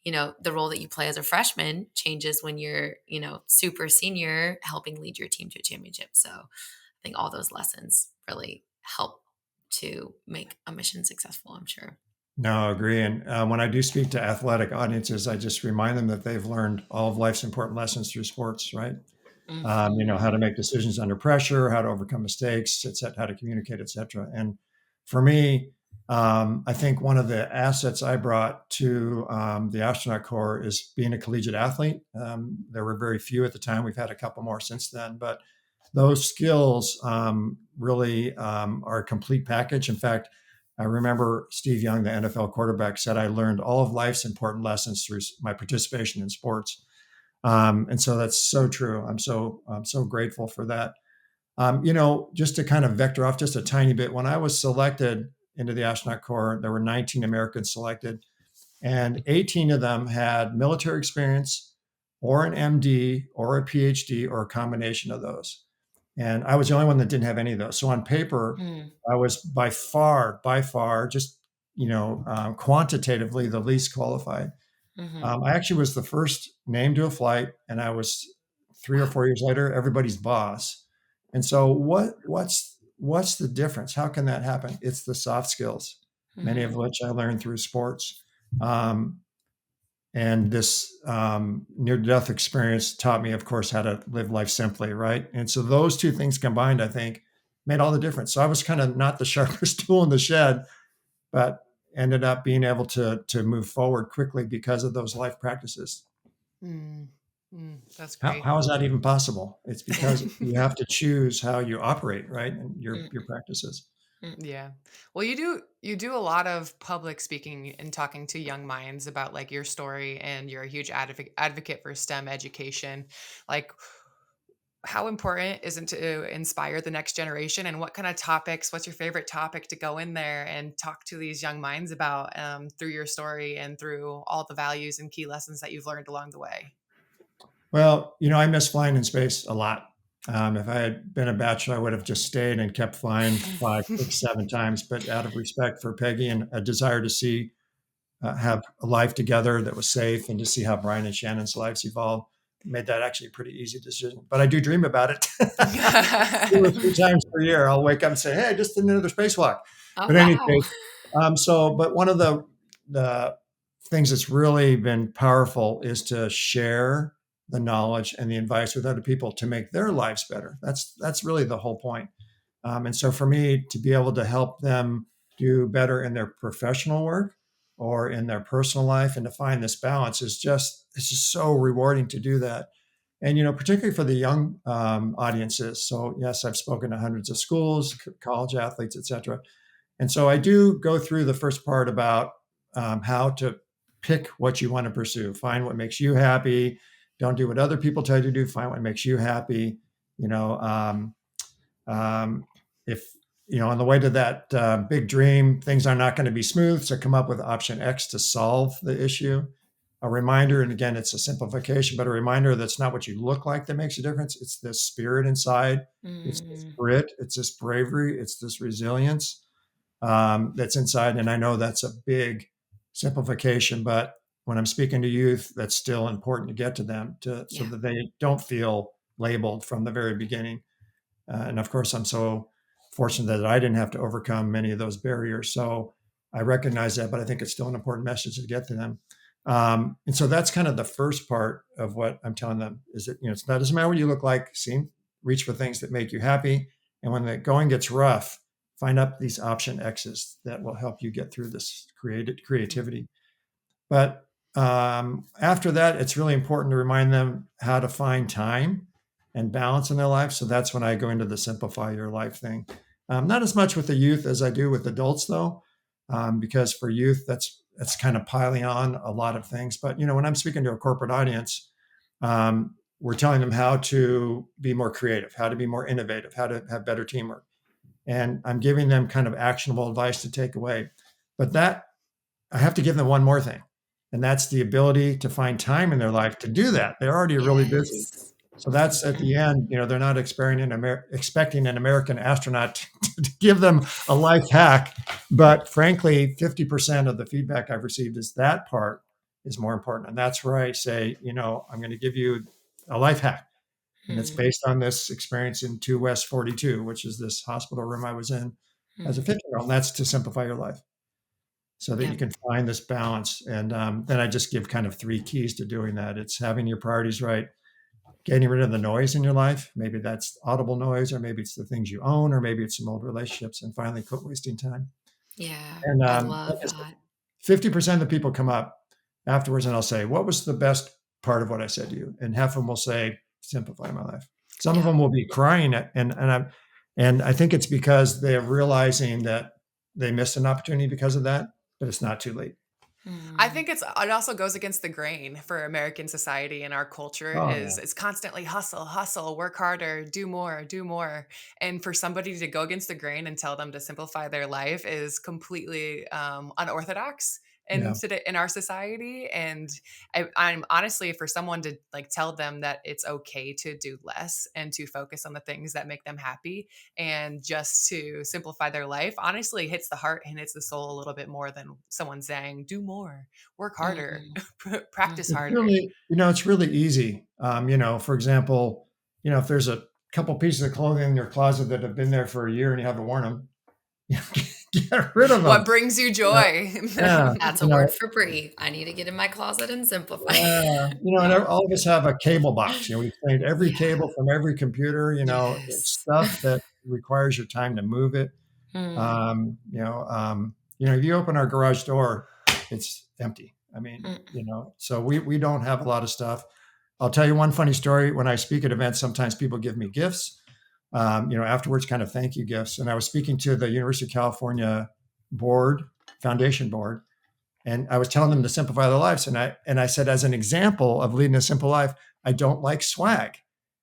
the role that you play as a freshman changes when you're, super senior, helping lead your team to a championship. So, I think all those lessons really help to make a mission successful, I'm sure. No, I agree. And when I do speak to athletic audiences, I just remind them that they've learned all of life's important lessons through sports, right? How to Mhm. make decisions under pressure, how to overcome mistakes, et cetera, how to communicate, et cetera. And for me, I think one of the assets I brought to the astronaut corps is being a collegiate athlete. There were very few at the time. We've had a couple more since then, but those skills really are a complete package. In fact, I remember Steve Young, the NFL quarterback, said, I learned all of life's important lessons through my participation in sports. And so that's so true. I'm so grateful for that. Just to kind of vector off just a tiny bit, when I was selected into the astronaut corps, there were 19 Americans selected, and 18 of them had military experience, or an MD, or a PhD, or a combination of those. And I was the only one that didn't have any of those. So on paper, Mm, I was by far, just quantitatively the least qualified. mhm. I actually was the first named to a flight, and I was 3 or 4 years later everybody's boss. And so, what's the difference? How can that happen? It's the soft skills, many of Mhm. which I learned through sports, um, and this near-death experience taught me, of course, how to live life simply, right? And so, those two things combined, I think, made all the difference. So, I was kind of not the sharpest tool in the shed, but ended up being able to move forward quickly because of those life practices. Mm, that's How, great. how is that even possible? It's because you have to choose how you operate, right? And your Mm, practices. mm, Yeah. Well, you do a lot of public speaking and talking to young minds about like your story, and you're a huge advocate for STEM education. Like, how important is it to inspire the next generation, and what kind of topics, what's your favorite topic to go in there and talk to these young minds about, through your story and through all the values and key lessons that you've learned along the way? Well, I miss flying in space a lot. If I had been a bachelor, I would have just stayed and kept flying 5, 6, 7 times. But out of respect for Peggy and a desire to see have a life together that was safe, and to see how Brian and Shannon's lives evolve, made that actually a pretty easy decision. But I do dream about it 2 or 3 times per year. I'll wake up and say, "Hey, I just did another spacewalk." Oh, But in any wow. case, but one of the things that's really been powerful is to share the knowledge and the advice with other people to make their lives better. That's really the whole point. And so for me to be able to help them do better in their professional work or in their personal life, and to find this balance, it's just so rewarding to do that. And particularly for the young audiences. So yes, I've spoken to hundreds of schools, college athletes, etc. And so I do go through the first part about how to pick what you want to pursue, find what makes you happy. Don't do what other people tell you to do. Find what makes you happy. You know, um, if on the way to that big dream, things are not going to be smooth. So come up with option X to solve the issue. A reminder, and again, it's a simplification, but a reminder that's not what you look like that makes a difference. It's this spirit inside. It's this Mm, grit. It's this bravery. It's this resilience that's inside. And I know that's a big simplification, but when I'm speaking to youth, that's still important to get to them so yeah. that they don't feel labeled from the very beginning. And of course, I'm so fortunate that I didn't have to overcome many of those barriers. So I recognize that, but I think it's still an important message to get to them. And so that's kind of the first part of what I'm telling them is that, it doesn't matter what you look like, reach for things that make you happy. And when the going gets rough, find up these option X's that will help you get through this creativity. But after that, it's really important to remind them how to find time and balance in their life. So that's when I go into the simplify your life thing. Not as much with the youth as I do with adults, though, because for youth, that's kind of piling on a lot of things. But when I'm speaking to a corporate audience, we're telling them how to be more creative, how to be more innovative, how to have better teamwork, and I'm giving them kind of actionable advice to take away. But that I have to give them one more thing, and that's the ability to find time in their life to do that. They're already really busy. Yes. So that's at Mhm. the end, they're not expecting an American astronaut to give them a life hack. But frankly, 50% of the feedback I've received is that part is more important. And that's where I say, I'm going to give you a life hack. And it's Mm, based on this experience in 2 West 42, which is this hospital room I was in as a mm. 50-year-old. And that's to simplify your life. so that you Yep. can find this balance. And then I just give kind of 3 keys to doing that. It's having your priorities right, getting rid of the noise in your life. Maybe that's audible noise, or maybe it's the things you own, or maybe it's some old relationships, and finally quit wasting time. Yeah. And I like love I said, that. 50% of the people come up afterwards and I'll say, what was the best part of what I said to you? And half of them will say, simplify my life. Some of Yeah. them will be crying and I think it's because they're realizing that they missed an opportunity because of that, but it's not too late. I Mm. think it also goes against the grain for American society and our culture Oh is yeah. it's constantly hustle, hustle, work harder, do more, do more. And for somebody to go against the grain and tell them to simplify their life is completely unorthodox Yeah. in our society. And I'm honestly for someone to like tell them that it's okay to do less and to focus on the things that make them happy and just to simplify their life honestly hits the heart and hits the soul a little bit more than someone saying do more, work harder, Mhm. practice It's Mhm. harder. really, it's really easy. For example, if there's a couple pieces of clothing in your closet that have been there for a year and you haven't worn them, get rid of them. What brings you You know, joy? yeah. That's a You know, word for Brie. I need to get in my closet and simplify. And all of us have a cable box. We've cleaned every Yeah. cable from every computer. It's Yes. stuff that requires your time to move it. Mm. If you open our garage door, it's empty. I mean, Mm. so we don't have a lot of stuff. I'll tell you one funny story. When I speak at events, sometimes people give me gifts, afterwards, kind of thank you gifts. And I was speaking to the University of California foundation board, and I was telling them to simplify their lives. And I said, as an example of leading a simple life, I don't like swag.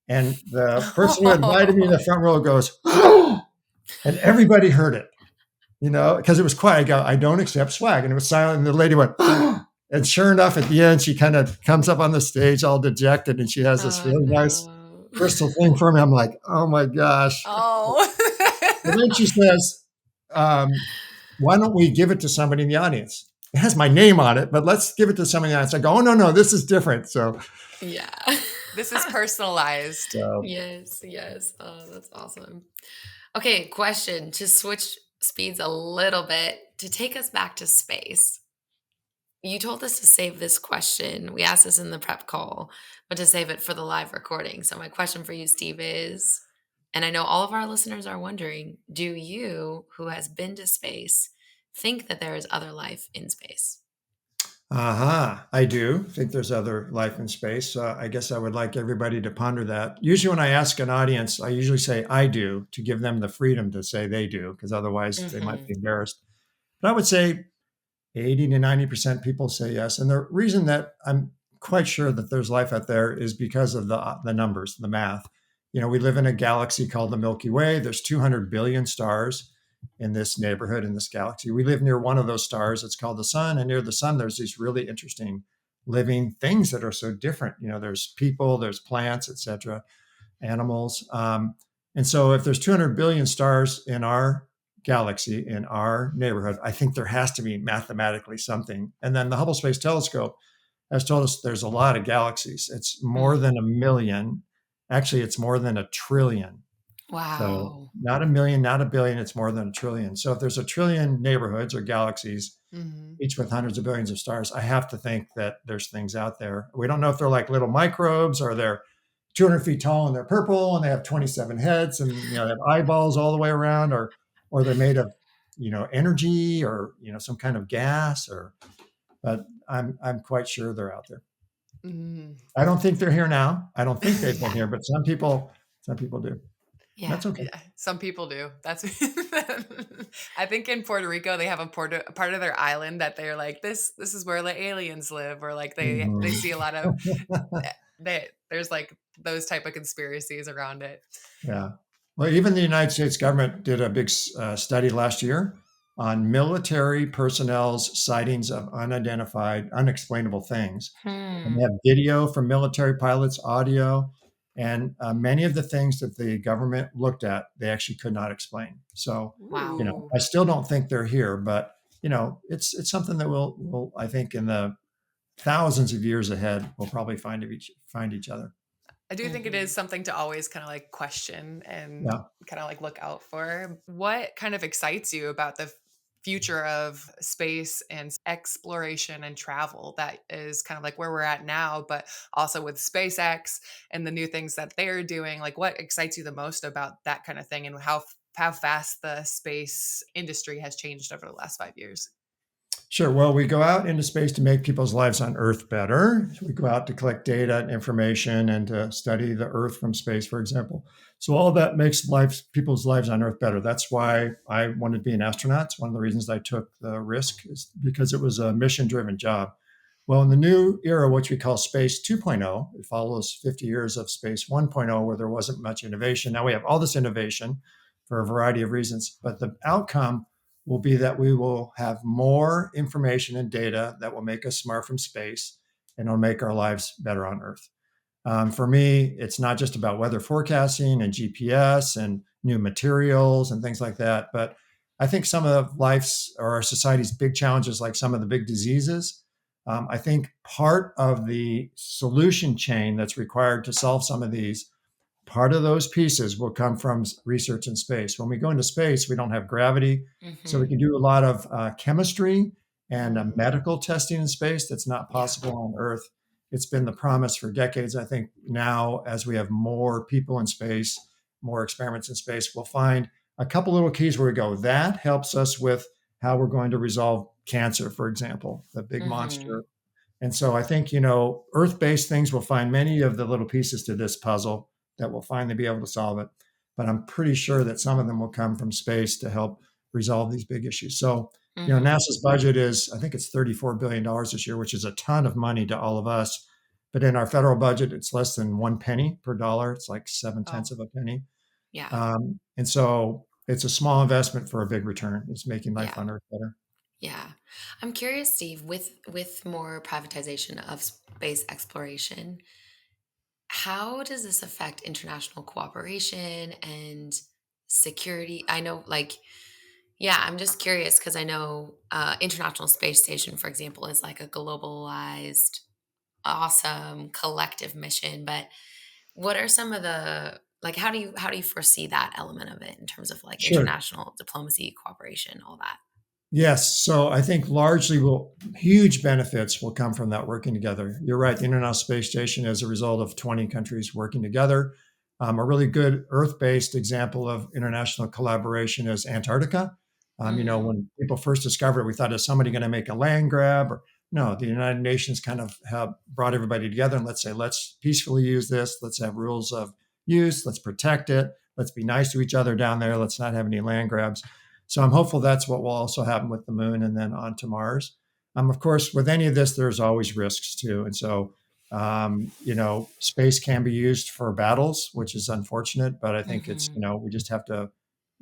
And the person who invited me in the front row goes, and everybody heard it, because it was quiet. I go, I don't accept swag. And it was silent. And the lady went, and sure enough, at the end, she kind of comes up on the stage all dejected and she has this Oh really nice no. crystal thing for me. I'm like, oh my gosh. Oh. And then she says, why don't we give it to somebody in the audience? It has my name on it, but let's give it to somebody else. I go, oh, no, this is different. So, Yeah. This is personalized. so Yes, yes. Oh, that's awesome. Okay, question to switch speeds a little bit to take us back to space. You told us to save this question. We asked this in the prep call, but to save it for the live recording. So, my question for you, Steve, is and I know all of our listeners are wondering, do you, who has been to space, think that there is other life in space? I do think there's other life in space. I guess I would like everybody to ponder that. Usually, when I ask an audience, I usually say I do to give them the freedom to say they do, because otherwise they might Hmm. be embarrassed. But I would say 80 to 90% people say yes. And the reason that I'm quite sure that there's life out there is because of the numbers, the math. We live in a galaxy called the Milky Way. There's 200 billion stars in this neighborhood, in this galaxy. We live near one of those stars. It's called the sun. And near the sun, there's these really interesting living things that are so different. There's people, there's plants, etc., animals. And so if there's 200 billion stars in our galaxy, in our neighborhood, I think there has to be mathematically something. And then the Hubble Space Telescope has told us there's a lot of galaxies. It's more than a million. Actually, it's more than a trillion. So Wow. not a million, not a billion, it's more than a trillion. So if there's a trillion neighborhoods or galaxies, Hmm. each with hundreds of billions of stars, I have to think that there's things out there. We don't know if they're like little microbes, or they're 200 feet tall and they're purple and they have 27 heads and they have eyeballs all the way around, or they're made of energy, or some kind of gas, but I'm quite sure they're out there. Hmm. I don't think they're here now. I don't think they've been here, but some people do. Yeah. That's okay. Yeah, some people do. That's I think in Puerto Rico they have a part of their island that they're like this is where the aliens live or like they Mhm. see a lot of there's like those type of conspiracies around it. Yeah. Well, even the United States government did a big study last year on military personnel's sightings of unidentified, unexplainable things. And they Hmm. have video from military pilots, audio, and many of the things that the government looked at, they actually could not explain. So, Wow. Ooh. I still don't think they're here, but it's something that we'll I think in the thousands of years ahead, we'll probably find each other. I do think it is Hmm. something to always kind of like question and Yeah. kind of like look out for. What kind of excites you about future of space and exploration and travel that is kind of like where we're at now, but also with SpaceX and the new things that they're doing. Like, what excites you the most about that kind of thing, and how fast the space industry has changed over the last 5 years? Sure. Well, we go out into space to make people's lives on Earth better. We go out to collect data and information and to study the Earth from space, for example. So all of that makes people's lives on Earth better. That's why I wanted to be an astronaut. It's one of the reasons I took the risk, is because it was a mission-driven job. Well, in the new era, which we call Space 2.0, it follows 50 years of Space 1.0, where there wasn't much innovation. Now we have all this innovation for a variety of reasons, but the outcome will be that we will have more information and data that will make us smart from space, and it'll make our lives better on Earth. For me, it's not just about weather forecasting and GPS and new materials and things like that, but I think some of life's or our society's big challenges, like some of the big diseases, I think part of the solution chain that's required to solve some of these, part of those pieces will come from research in space. When we go into space, we don't have gravity, so we Hmm. can do a lot of chemistry and Hmm. medical testing in space that's not Yeah. possible on Earth. It's been the promise for decades. I think now, as we have more people in space, more experiments in space, we'll find a couple little keys where we go. That helps us with how we're going to resolve cancer, for example, the big Hmm. monster. And so I think, Earth-based things will find many of the little pieces to this puzzle that will finally be able to solve it. But I'm pretty sure that some of them will come from space to help resolve these big issues. So, Hmm. NASA's budget is, I think it's $34 billion this year, which is a ton of money to all of us. But in our federal budget, it's less than 1 penny per dollar. It's like seven Oh, tenths of a penny. Yeah. And so it's a small investment for a big return. It's making life Yeah. on Earth better. Yeah. I'm curious, Steve, with more privatization of space exploration, how does this affect international cooperation and security? I know, like, yeah, I'm just curious because I know International Space Station, for example, is like a globalized, awesome collective mission. But what are some of the like? How do you foresee that element of it in terms of like Sure. international diplomacy, cooperation, all that? Yes. So I think largely huge benefits will come from that working together. You're right. The International Space Station is a result of 20 countries working together. A really good Earth based example of international collaboration is Antarctica. Hmm. When people first discovered it, we thought, is somebody going to make a land grab? Or no, the United Nations kind of have brought everybody together and let's say, let's peacefully use this. Let's have rules of use. Let's protect it. Let's be nice to each other down there. Let's not have any land grabs. So I'm hopeful that's what will also happen with the moon and then on to Mars. Of course, with any of this, there's always risks too. And so, space can be used for battles, which is unfortunate, but I think it's, Hmm. we just have to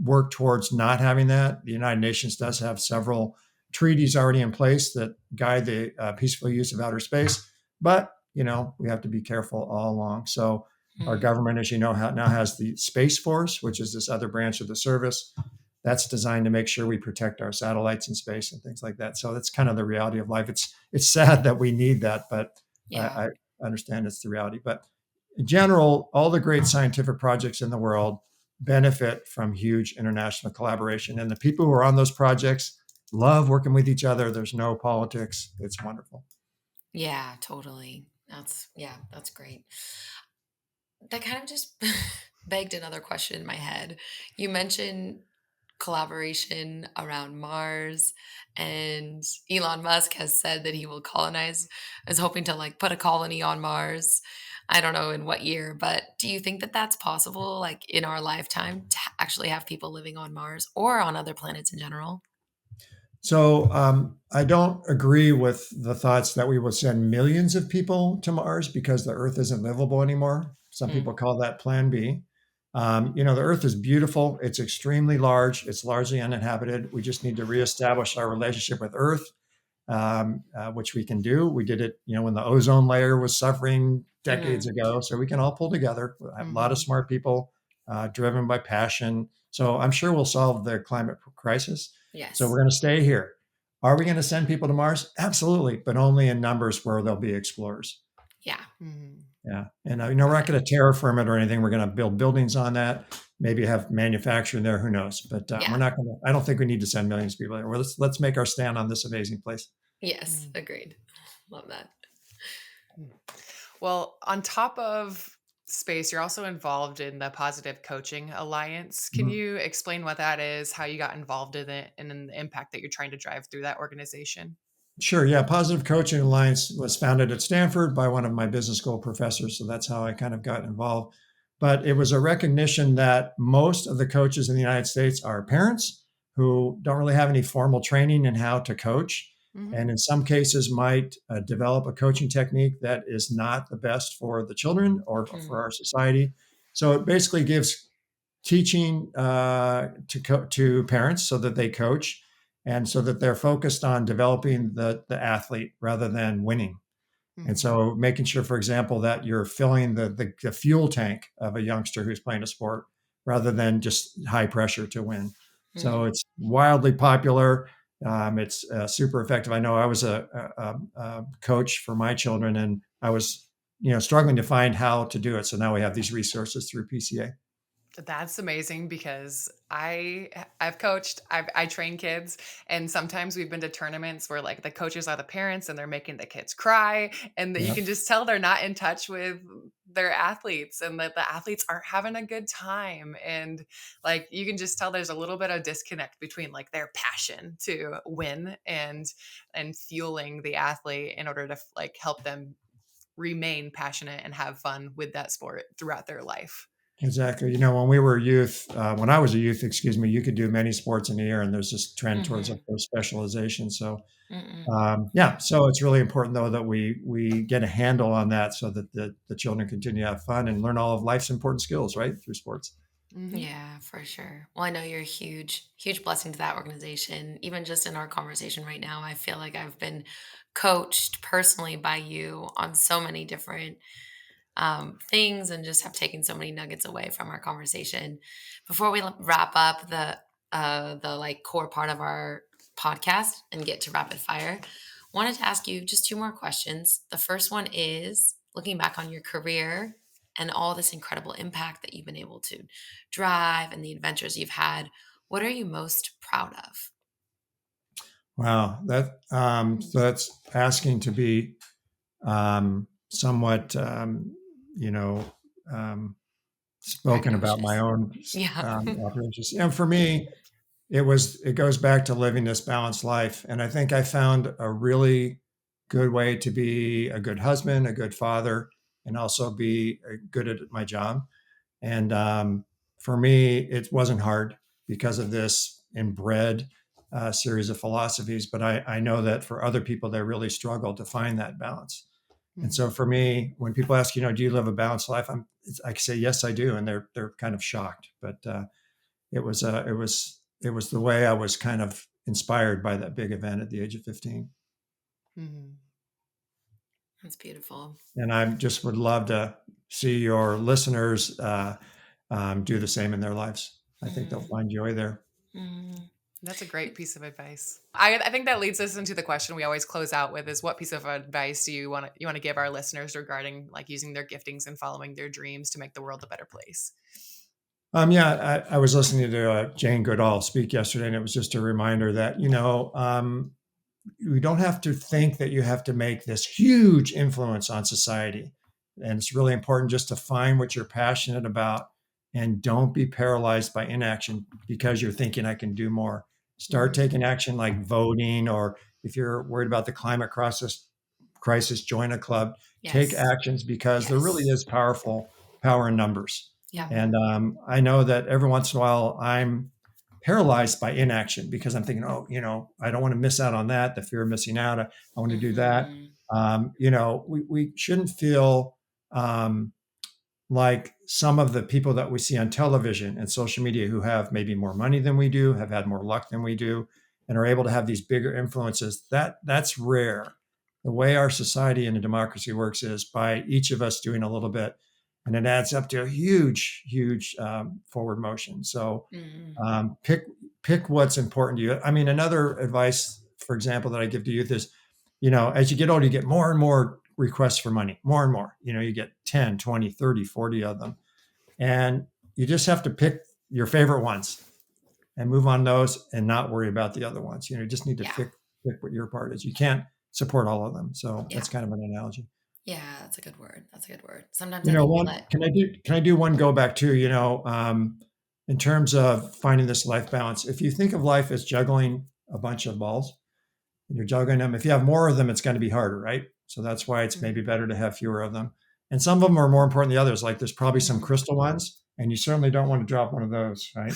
work towards not having that. The United Nations does have several treaties already in place that guide the peaceful use of outer space, but, we have to be careful all along. So our Hmm. government, as you know, now has the Space Force, which is this other branch of the service that's designed to make sure we protect our satellites in space and things like that. So that's kind of the reality of life. It's sad that we need that, but Yeah. I understand it's the reality. But in general, all the great scientific projects in the world benefit from huge international collaboration, and the people who are on those projects love working with each other. There's no politics. It's wonderful. Yeah, totally. That's great. That kind of just begged another question in my head. You mentioned collaboration around Mars, and Elon Musk has said that he will is hoping to like put a colony on Mars. I don't know in what year, but do you think that that's possible, like in our lifetime, to actually have people living on Mars or on other planets in general? So I don't agree with the thoughts that we will send millions of people to Mars because the Earth isn't livable anymore. Some Hmm. people call that Plan B. The Earth is beautiful. It's extremely large. It's largely uninhabited. We just need to reestablish our relationship with Earth, which we can do. We did it, when the ozone layer was suffering decades Hmm. ago. So we can all pull together. We have a lot of hmm smart people driven by passion. So I'm sure we'll solve the climate crisis. So we're Yes. going to stay here. Are we going to send people to Mars? Absolutely, but only in numbers where there'll be explorers. Yeah. hmm Yeah. And, we're not going to terraform it or anything. We're going to build buildings on that, maybe have manufacturing there. Who knows? But we're Yeah. not going to, I don't think we need to send millions of people there. Well, let's make our stand on this amazing place. Yes, agreed. Love that. Well, on top of space, you're also involved in the Positive Coaching Alliance. Can Mhm. you explain what that is, how you got involved in it, and then the impact that you're trying to drive through that organization? Sure. Yeah. Positive Coaching Alliance was founded at Stanford by one of my business school professors. So that's how I kind of got involved. But it was a recognition that most of the coaches in the United States are parents who don't really have any formal training in how to coach. Mm-hmm. And in some cases, might develop a coaching technique that is not the best for the children or for our society. So it basically gives teaching to parents so that they coach and so that they're focused on developing the athlete rather than winning. And Mm-hmm. so making sure, for example, that you're filling the fuel tank of a youngster who's playing a sport rather than just high pressure to win. So it's wildly popular. It's super effective. I know I was a coach for my children, and I was struggling to find how to do it. So now we have these resources through PCA. That's amazing because I've coached, I train kids, and sometimes we've been to tournaments where like the coaches are the parents and they're making the kids cry, and that you Yeah, can just tell they're not in touch with their athletes and that the athletes aren't having a good time, and like you can just tell there's a little bit of disconnect between like their passion to win and fueling the athlete in order to like help them remain passionate and have fun with that sport throughout their life. exactly. When we were youth, when I was a youth, excuse me, you could do many sports in a year, and there's this trend towards, of course, specialization. So, yeah. So it's really important, though, that we get a handle on that so that the children continue to have fun and learn all of life's important skills, right, through sports. Mm-hmm. Yeah, for sure. Well, I know you're a huge, huge blessing to that organization. Even just in our conversation right now, I feel like I've been coached personally by you on so many different things and just have taken so many nuggets away from our conversation. Before we wrap up the like core part of our podcast and get to rapid fire, wanted to ask you just two more questions. The first one is looking back on your career and all this incredible impact that you've been able to drive and the adventures you've had. What are you most proud of? Wow, so that's asking to be somewhat, you know, um, spoken about my Braggadocious. own Yeah. operations. And for me, it goes back to living this balanced life. And I think I found a really good way to be a good husband, a good father, and also be good at my job. And for me, it wasn't hard because of this inbred series of philosophies. But I know that for other people, they really struggle to find that balance. And Mm-hmm. so for me, when people ask, do you live a balanced life? I say, yes, I do. And they're kind of shocked. But it was the way I was kind of inspired by that big event at the age of 15. Mm-hmm. That's beautiful. And I just would love to see your listeners do the same in their lives. I think they'll Mm, find joy there. mm. That's a great piece of advice. I think that leads us into the question we always close out with is what piece of advice do you want to give our listeners regarding like using their giftings and following their dreams to make the world a better place? Yeah, I was listening to Jane Goodall speak yesterday, and it was just a reminder that you don't have to think that you have to make this huge influence on society. And it's really important just to find what you're passionate about and don't be paralyzed by inaction because you're thinking I can do more. Start Mm-hmm. taking action like voting, or if you're worried about the climate crisis, join a club, take Yes. actions because there really Yes. is power in numbers. Yeah. And I know that every once in a while I'm paralyzed by inaction because I'm thinking, oh, I don't want to miss out on that. The fear of missing out. I want to do that. Mhm. We shouldn't feel um, like some of the people that we see on television and social media who have maybe more money than we do, have had more luck than we do, and are able to have these bigger influences. That's rare. The way our society and a democracy works is by each of us doing a little bit, and it adds up to a huge, huge forward motion. So Mhm. pick what's important to you. I mean, another advice, for example, that I give to youth is, as you get older, you get more and more requests for money, more and more. You get 10, 20, 30, 40 of them. And you just have to pick your favorite ones and move on those and not worry about the other ones. You just need to pick what your part is. You can't support all of them. So that's kind of an analogy. Yeah, that's a good word. Sometimes I think can I do one go back too? In terms of finding this life balance, if you think of life as juggling a bunch of balls and you're juggling them, if you have more of them, it's going to be harder, right? So that's why it's maybe better to have fewer of them. And some of them are more important than the others. Like there's probably some crystal ones, and you certainly don't want to drop one of those, right?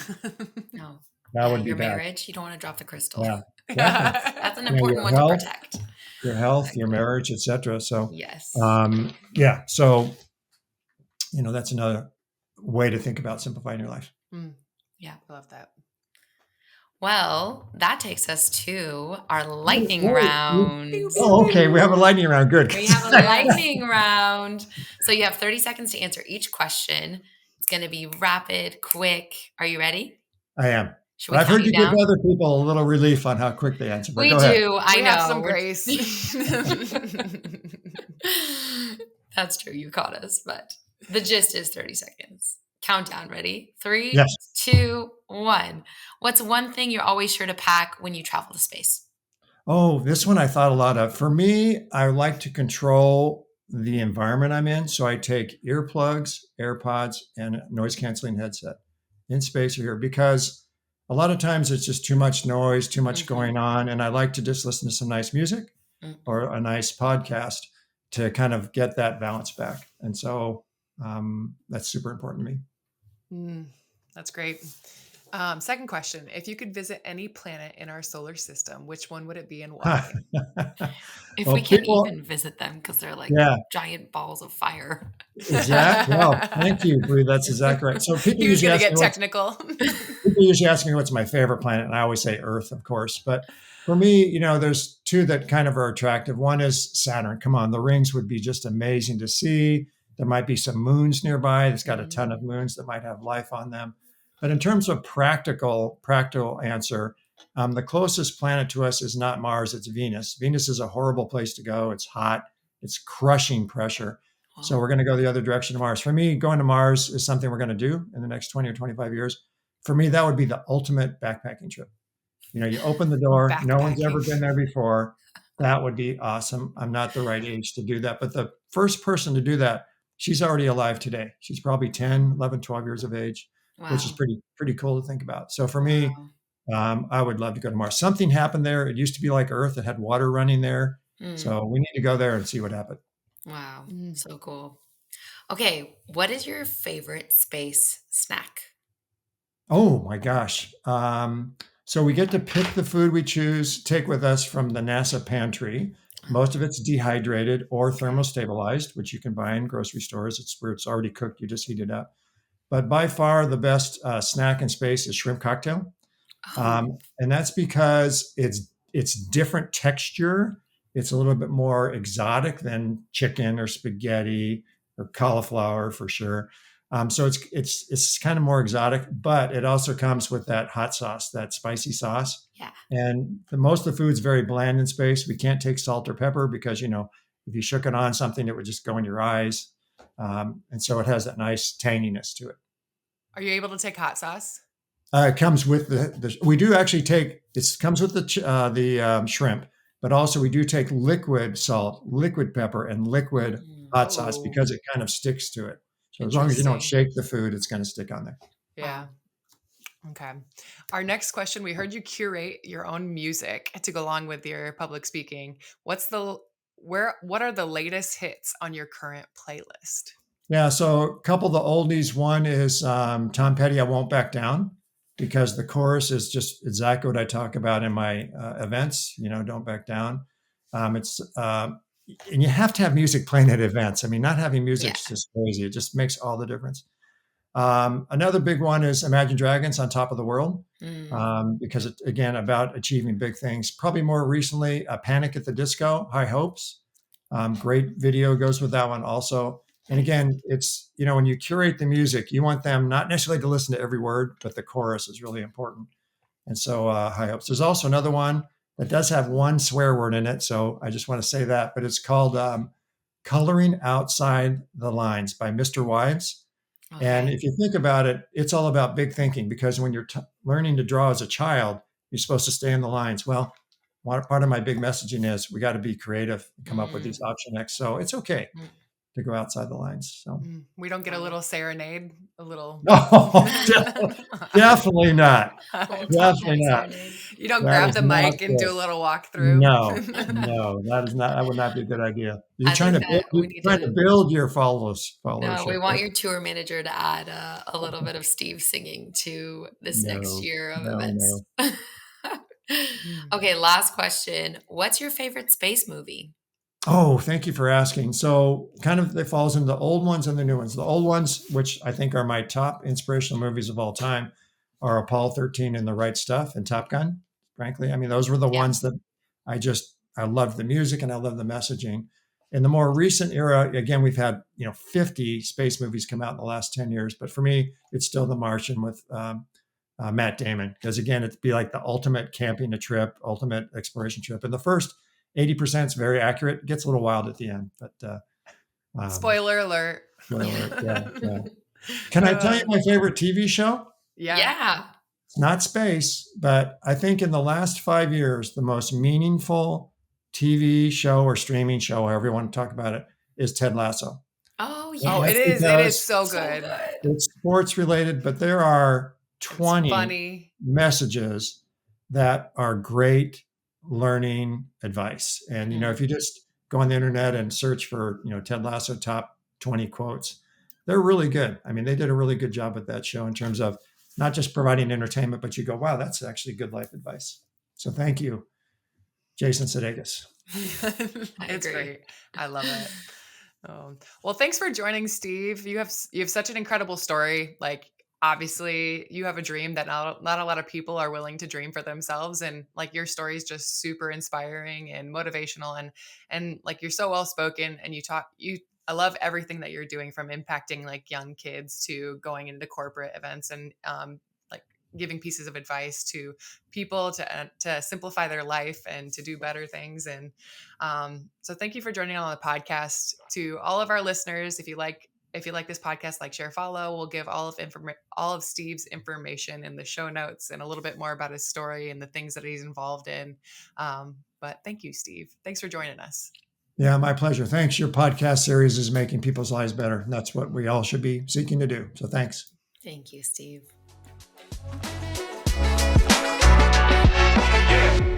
No. That would be your bad. marriage, you don't want to drop the crystal. Yeah. That's an important one to protect. Your health, your marriage, etc. So yes. So that's another way to think about simplifying your life. Yeah. I love that. Well, that takes us to our lightning round. Oh, okay. We have a lightning round. Good. We have a lightning round. So you have 30 seconds to answer each question. It's going to be rapid, quick. Are you ready? I am. I've heard you give other people a little relief on how quick they answer. But we go do. Ahead. I know. Have some grace. That's true. You caught us, but the gist is 30 seconds. Countdown. Ready? 3, Yes. 2, 1. What's one thing you're always sure to pack when you travel to space? Oh, this one I thought a lot of. For me, I like to control the environment I'm in. So I take earplugs, AirPods, and a noise canceling headset in space or here, because a lot of times it's just too much noise, too much going on. And I like to just listen to some nice music or a nice podcast to kind of get that balance back. And so that's super important to me. That's great. Second question. If you could visit any planet in our solar system, which one would it be and why? If we can even visit them, because they're like giant balls of fire. Exactly. Well, thank you, Bree. That's exactly right. So people usually going to get technical. People usually ask me what's my favorite planet, and I always say Earth, of course. But for me, there's two that kind of are attractive. One is Saturn. Come on, the rings would be just amazing to see. There might be some moons nearby. It's got a ton of moons that might have life on them. But in terms of practical answer, the closest planet to us is not Mars, it's Venus. Venus is a horrible place to go. It's hot. It's crushing pressure. So we're going to go the other direction to Mars. For me, going to Mars is something we're going to do in the next 20 or 25 years. For me, that would be the ultimate backpacking trip. You open the door. No one's ever been there before. That would be awesome. I'm not the right age to do that. But the first person to do that, she's already alive today. She's probably 10, 11, 12 years of age, which is pretty cool to think about. So for me, I would love to go to Mars. Something happened there. It used to be like Earth. It had water running there. So we need to go there and see what happened. Wow. So cool. Okay. What is your favorite space snack? Oh my gosh. So we get to pick the food we choose, take with us from the NASA pantry. Most of it's dehydrated or thermostabilized, which you can buy in grocery stores. It's where it's already cooked. You just heat it up. But by far the best snack in space is shrimp cocktail. And that's because it's different texture. It's a little bit more exotic than chicken or spaghetti or cauliflower for sure. So it's kind of more exotic, but it also comes with that hot sauce, that spicy sauce. Yeah. And most of the food's very bland in space. We can't take salt or pepper because, if you shook it on something, it would just go in your eyes. And so it has that nice tanginess to it. Are you able to take hot sauce? It comes with we do actually take, it comes with the shrimp, but also we do take liquid salt, liquid pepper, and liquid hot sauce because it kind of sticks to it. So as long as you don't shake the food, it's going to stick on there. Yeah. Okay. Our next question, we heard you curate your own music to go along with your public speaking. What are the latest hits on your current playlist? Yeah, so a couple of the oldies. One is Tom Petty, I Won't Back Down, because the chorus is just exactly what I talk about in my events, don't back down. And you have to have music playing at events. I mean, not having music is just crazy. It just makes all the difference. Another big one is Imagine Dragons, On Top of the World, because it's, again, about achieving big things. Probably more recently, Panic at the Disco, High Hopes. Great video goes with that one also. And again, it's, when you curate the music, you want them not necessarily to listen to every word, but the chorus is really important. And so High Hopes. There's also another one that does have one swear word in it. So I just want to say that, but it's called Coloring Outside the Lines by Mr. Wives. And Okay. if you think about it, it's all about big thinking, because when you're learning to draw as a child, you're supposed to stay in the lines. Well, part of my big messaging is we got to be creative and come up with these option X. So it's okay Mm. to go outside the lines. So We don't get a Got little it. serenade, a little. no, definitely not. Little Definitely top-hat not. serenade. You don't That grab is the not mic and good. do a little walkthrough. No, that would not be a good idea. You're I trying think to build, that we need to. your No, we followership. want your tour manager to add a little bit of Steve singing to this next No, year of no, events. no. Mm. Okay, last question. What's your favorite space movie? Oh, thank you for asking. So kind of it falls into the old ones and the new ones. The old ones, which I think are my top inspirational movies of all time, are Apollo 13 and The Right Stuff and Top Gun, frankly. I mean, those were the Yeah. ones that I loved the music and I love the messaging. In the more recent era, again, we've had, 50 space movies come out in the last 10 years. But for me, it's still The Martian with Matt Damon, because again, it'd be like the ultimate camping a trip, ultimate exploration trip. And the first 80% is very accurate. It gets a little wild at the end, but Spoiler alert. spoiler alert. Yeah. Can I tell you my favorite TV show? Yeah. Yeah. It's not space, but I think in the last 5 years, the most meaningful TV show or streaming show, however you want to talk about it, is Ted Lasso. Oh, And Oh, yes. it is. It is because so So good. good. it's sports related, but there are It's 20 funny. messages that are great learning advice. And, if you just go on the internet and search for, Ted Lasso top 20 quotes, they're really good. I mean, they did a really good job with that show in terms of not just providing entertainment, but you go, wow, that's actually good life advice. So thank you, Jason Sudeikis. It's agree. great. I love it. Well, thanks for joining, Steve. You have such an incredible story. Like, obviously, you have a dream that not a lot of people are willing to dream for themselves, and like your story is just super inspiring and motivational, and like you're so well spoken, and I love everything that you're doing, from impacting like young kids to going into corporate events and like giving pieces of advice to people to simplify their life and to do better things. And so thank you for joining on the podcast. To all of our listeners, if you like this podcast, like, share, follow. We'll give all of Steve's information in the show notes and a little bit more about his story and the things that he's involved in. But thank you, Steve. Thanks for joining us. Yeah, my pleasure. Thanks. Your podcast series is making people's lives better. And that's what we all should be seeking to do. So thanks. Thank you, Steve. Yeah.